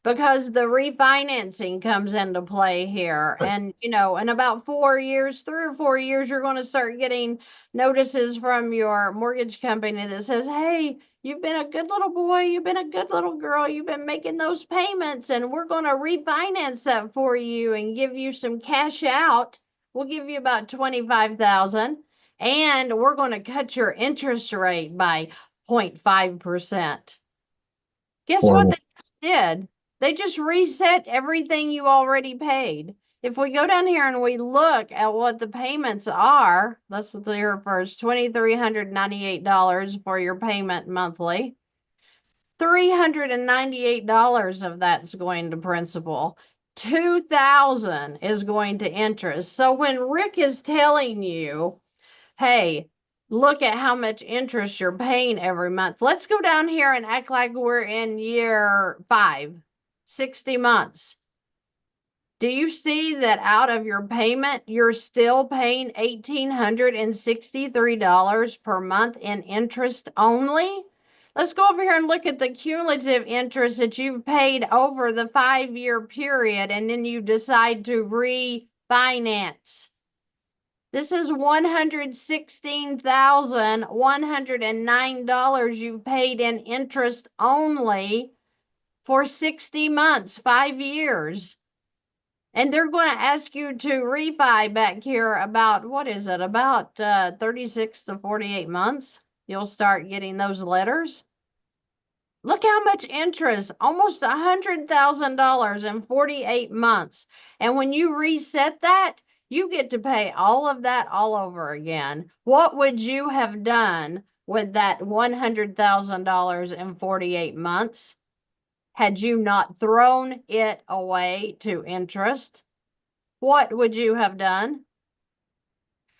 because the refinancing comes into play here. Right. And, in about 4 years, 3 or 4 years, you're going to start getting notices from your mortgage company that says, hey, you've been a good little boy, you've been a good little girl, you've been making those payments, and we're going to refinance that for you and give you some cash out. We'll give you about 25,000, and we're going to cut your interest rate by 0.5%. Guess what Horrible. they just did? They just reset everything you already paid. If we go down here and we look at what the payments are, let's look here first, $2,398 for your payment monthly. $398 of that's going to principal. 2,000 is going to interest. So when Rick is telling you, hey, look at how much interest you're paying every month. Let's go down here and act like we're in year 5, 60 months. Do you see that out of your payment, you're still paying $1,863 per month in interest only? Let's go over here and look at the cumulative interest that you've paid over the 5-year period, and then you decide to refinance. This is $116,109 you've paid in interest only for 60 months, 5 years. And they're going to ask you to refi back here about, what is it, about 36 to 48 months. You'll start getting those letters. Look how much interest, almost $100,000 in 48 months. And when you reset that, you get to pay all of that all over again. What would you have done with that $100,000 in 48 months had you not thrown it away to interest? What would you have done?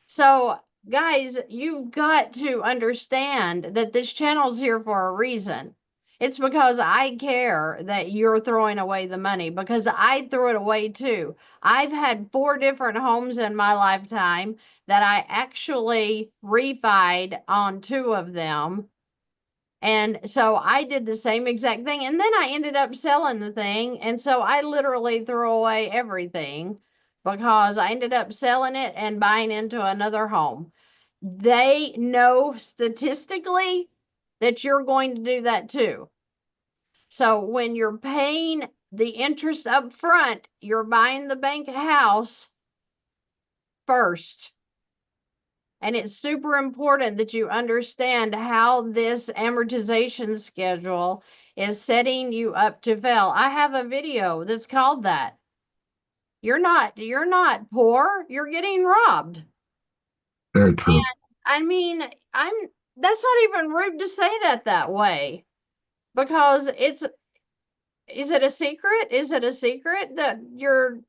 So, guys, you've got to understand that this channel's here for a reason. It's because I care that you're throwing away the money, because I threw it away too. I've had 4 different homes in my lifetime that I actually refied on 2 of them. And so I did the same exact thing. And then I ended up selling the thing. And so I literally threw away everything because I ended up selling it and buying into another home. They know statistically that you're going to do that too. So when you're paying the interest up front, you're buying the bank house first. And it's super important that you understand how this amortization schedule is setting you up to fail. I have a video that's called that. You're not poor, you're getting robbed. Very true. I mean, that's not even rude to say that way, because is it a secret? Is it a secret that you're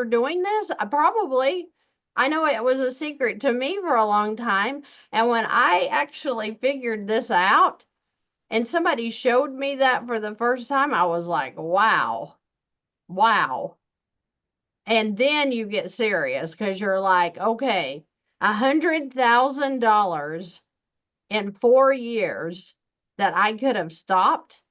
doing this? Probably. I know it was a secret to me for a long time. And when I actually figured this out and somebody showed me that for the first time, I was like, wow, wow. And then you get serious because you're like, okay, $100,000 in 4 years that I could have stopped.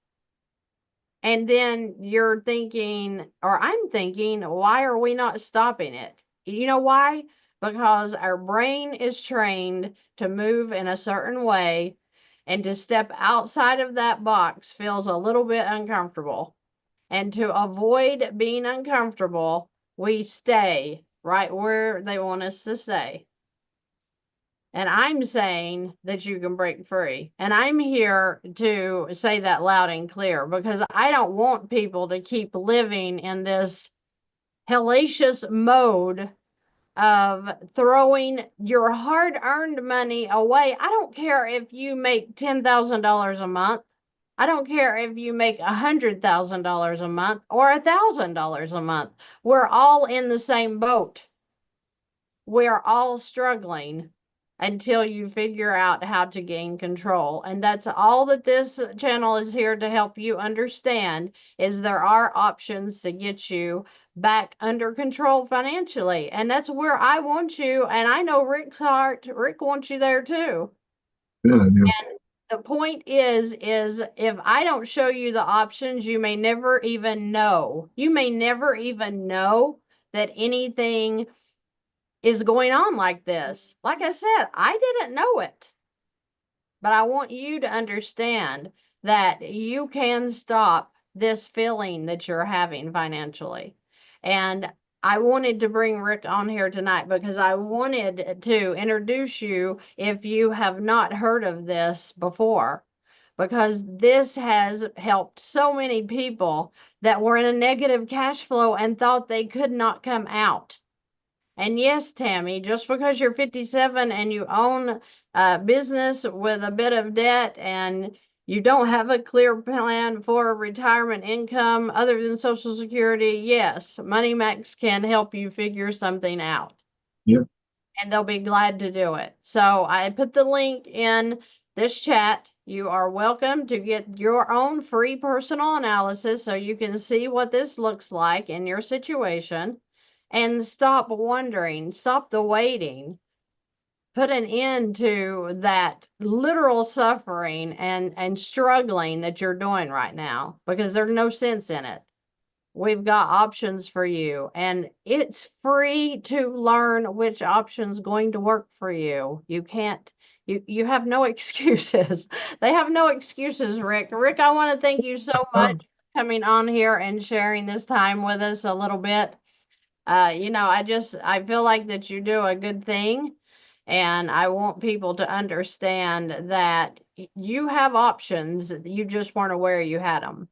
And then you're thinking, or I'm thinking, why are we not stopping it? You know why? Because our brain is trained to move in a certain way, and to step outside of that box feels a little bit uncomfortable. And to avoid being uncomfortable, we stay right where they want us to stay. And I'm saying that you can break free. And I'm here to say that loud and clear, because I don't want people to keep living in this hellacious mode of throwing your hard earned money away. I don't care if you make $10,000 a month. I don't care if you make $100,000 a month or $1,000 a month. We're all in the same boat. We're all struggling until you figure out how to gain control. And that's all that this channel is here to help you understand, is there are options to get you back under control financially. And that's where I want you. And I know Rick's heart. Rick wants you there too. Yeah, yeah. And the point is if I don't show you the options, you may never even know. You may never even know that anything is going on like this. Like I said, I didn't know it. But I want you to understand that you can stop this feeling that you're having financially. And I wanted to bring Rick on here tonight because I wanted to introduce you if you have not heard of this before, because this has helped so many people that were in a negative cash flow and thought they could not come out. And yes, Tammy, just because you're 57 and you own a business with a bit of debt and you don't have a clear plan for retirement income other than Social Security, yes, Money Max can help you figure something out. Yep. And they'll be glad to do it. So I put the link in this chat. You are welcome to get your own free personal analysis so you can see what this looks like in your situation, and stop wondering, stop the waiting, put an end to that literal suffering and struggling that you're doing right now, because there's no sense in it. We've got options for you, and it's free to learn which option's going to work for you. You can't, you have no excuses. They have no excuses, Rick. Rick, I want to thank you so much Oh, for coming on here and sharing this time with us a little bit. I feel like that you do a good thing, and I want people to understand that you have options. You just weren't aware you had them.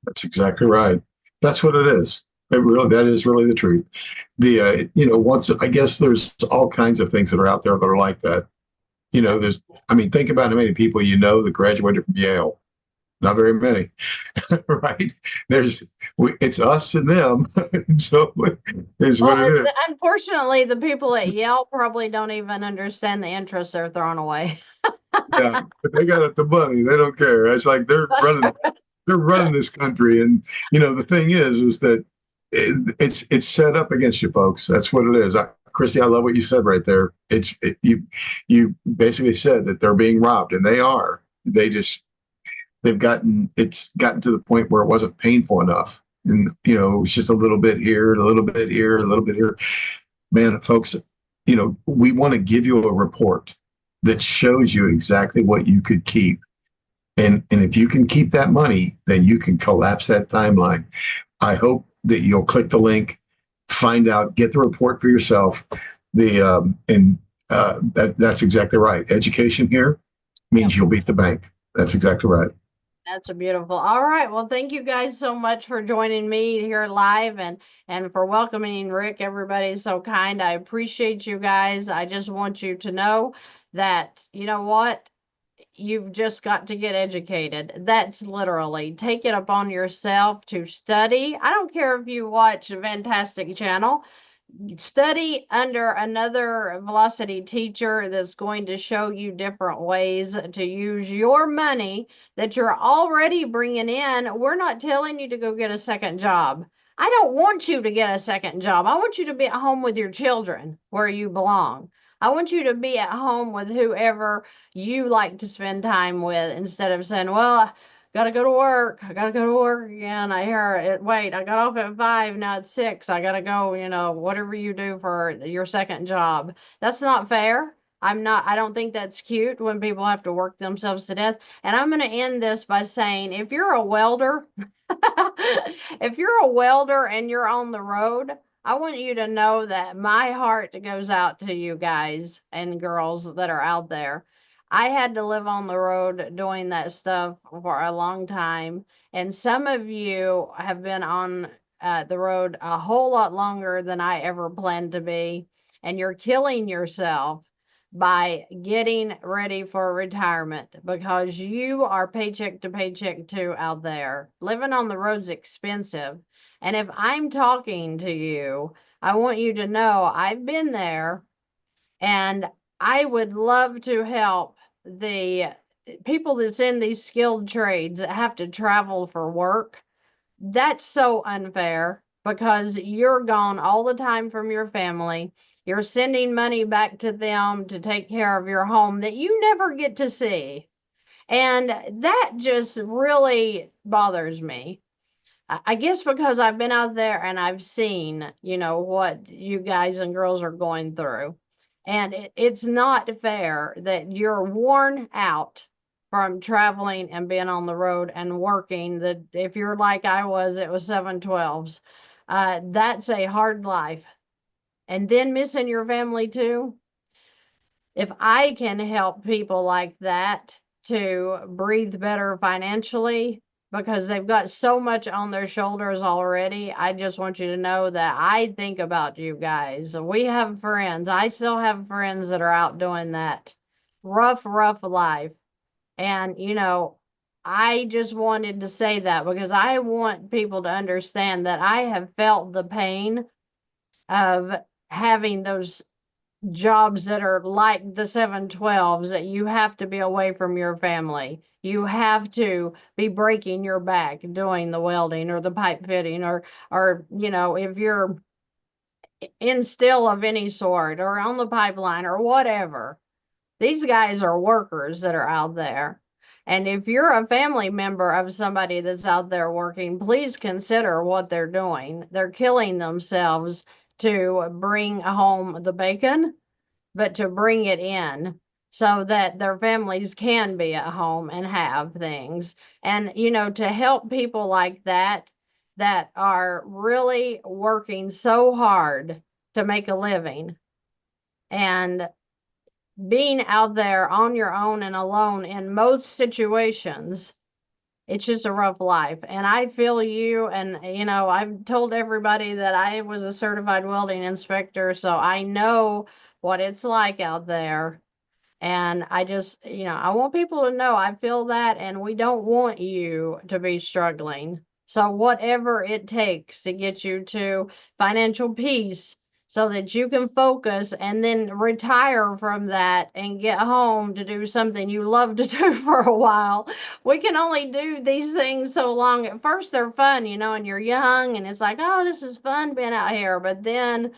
that's exactly right. That's what it is. That is really the truth. Once I guess there's all kinds of things that are out there that are like that. I mean, think about how many people that graduated from Yale. Not very many, right? It's us and them. So is what Well, it is. unfortunately, the people at Yale probably don't even understand the interest they're throwing away. Yeah, but they got the money. They don't care. It's like they're running this country, and the thing is that it's set up against you, folks. That's what it is. Christy, I love what you said right there. You basically said that they're being robbed, and they are. It's gotten to the point where it wasn't painful enough, and it's just a little bit here, a little bit here, a little bit here. Man, folks, we want to give you a report that shows you exactly what you could keep. And if you can keep that money, then you can collapse that timeline. I hope that you'll click the link, find out, get the report for yourself. That's exactly right. Education here means you'll beat the bank. That's exactly right. That's a beautiful. All right. Well, thank you guys so much for joining me here live, and for welcoming Rick. Everybody's so kind. I appreciate you guys. I just want you to know that, you know what? You've just got to get educated. That's literally take it upon yourself to study. I don't care if you watch a Fantastic Channel. Study under another velocity teacher that's going to show you different ways to use your money that you're already bringing in. We're not telling you to go get a second job. I don't want you to get a second job. I want you to be at home with your children where you belong. I want you to be at home with whoever you like to spend time with, instead of saying, well, gotta go to work. I gotta go to work again. I hear it. Wait, I got off at 5. Now it's 6. I gotta go, whatever you do for your second job. That's not fair. I don't think that's cute when people have to work themselves to death. And I'm going to end this by saying, if you're a welder, if you're a welder and you're on the road, I want you to know that my heart goes out to you guys and girls that are out there. I had to live on the road doing that stuff for a long time. And some of you have been on the road a whole lot longer than I ever planned to be. And you're killing yourself by getting ready for retirement because you are paycheck to paycheck too out there. Living on the road's expensive. And if I'm talking to you, I want you to know I've been there and I would love to help the people that's in these skilled trades that have to travel for work. That's so unfair because you're gone all the time from your family. You're sending money back to them to take care of your home that you never get to see. And that just really bothers me. I guess because I've been out there and I've seen, what you guys and girls are going through. And it's not fair that you're worn out from traveling and being on the road and working. That if you're like I was, it was 712s. That's a hard life. And then missing your family too. If I can help people like that to breathe better financially because they've got so much on their shoulders already, I just want you to know that I think about you guys. We have friends. I still have friends that are out doing that rough, rough life. And, I just wanted to say that because I want people to understand that I have felt the pain of having those jobs that are like the 712s that you have to be away from your family. You have to be breaking your back doing the welding or the pipe fitting or if you're in steel of any sort or on the pipeline or whatever. These guys are workers that are out there. And if you're a family member of somebody that's out there working, please consider what they're doing. They're killing themselves to bring home the bacon, but to bring it in so that their families can be at home and have things. And, to help people like that are really working so hard to make a living and being out there on your own and alone in most situations, it's just a rough life. And I feel you. And, I've told everybody that I was a certified welding inspector, so I know what it's like out there. And I just, I want people to know I feel that, and we don't want you to be struggling. So, whatever it takes to get you to financial peace so that you can focus and then retire from that and get home to do something you love to do for a while. We can only do these things so long. At first, they're fun, and you're young, and it's like, oh, this is fun being out here. But then,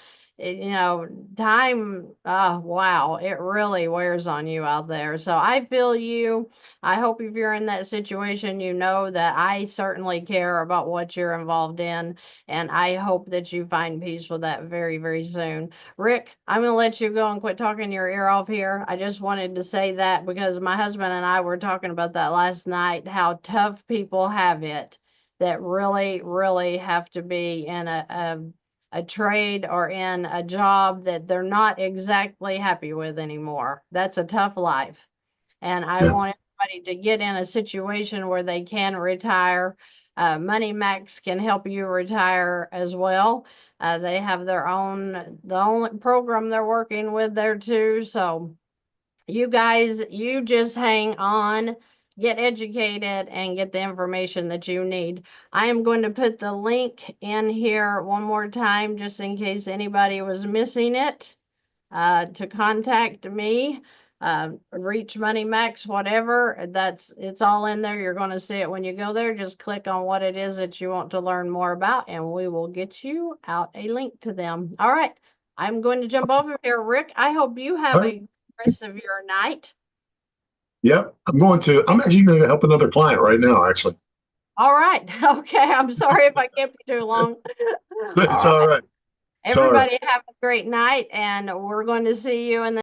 time, wow, it really wears on you out there. So I feel you. I hope if you're in that situation, you know that I certainly care about what you're involved in. And I hope that you find peace with that very, very soon. Rick, I'm going to let you go and quit talking your ear off here. I just wanted to say that because my husband and I were talking about that last night, how tough people have it that really, really have to be in a trade or in a job that they're not exactly happy with anymore. That's a tough life. And I Yeah. want everybody to get in a situation where they can retire. Money Max can help you retire as well. They have the only program they're working with there too. So you guys, you just hang on, get educated, and get the information that you need. I am going to put the link in here one more time just in case anybody was missing it to contact me. Reach Money Max, whatever. It's all in there. You're going to see it when you go there. Just click on what it is that you want to learn more about, and we will get you out a link to them. All right. I'm going to jump over here. Rick, I hope you All have right. a rest of your night. Yep. I'm actually going to help another client right now, actually. All right. Okay. I'm sorry if I kept you too long. It's All all right. right. It's all right. Everybody have a great night, and we're going to see you in the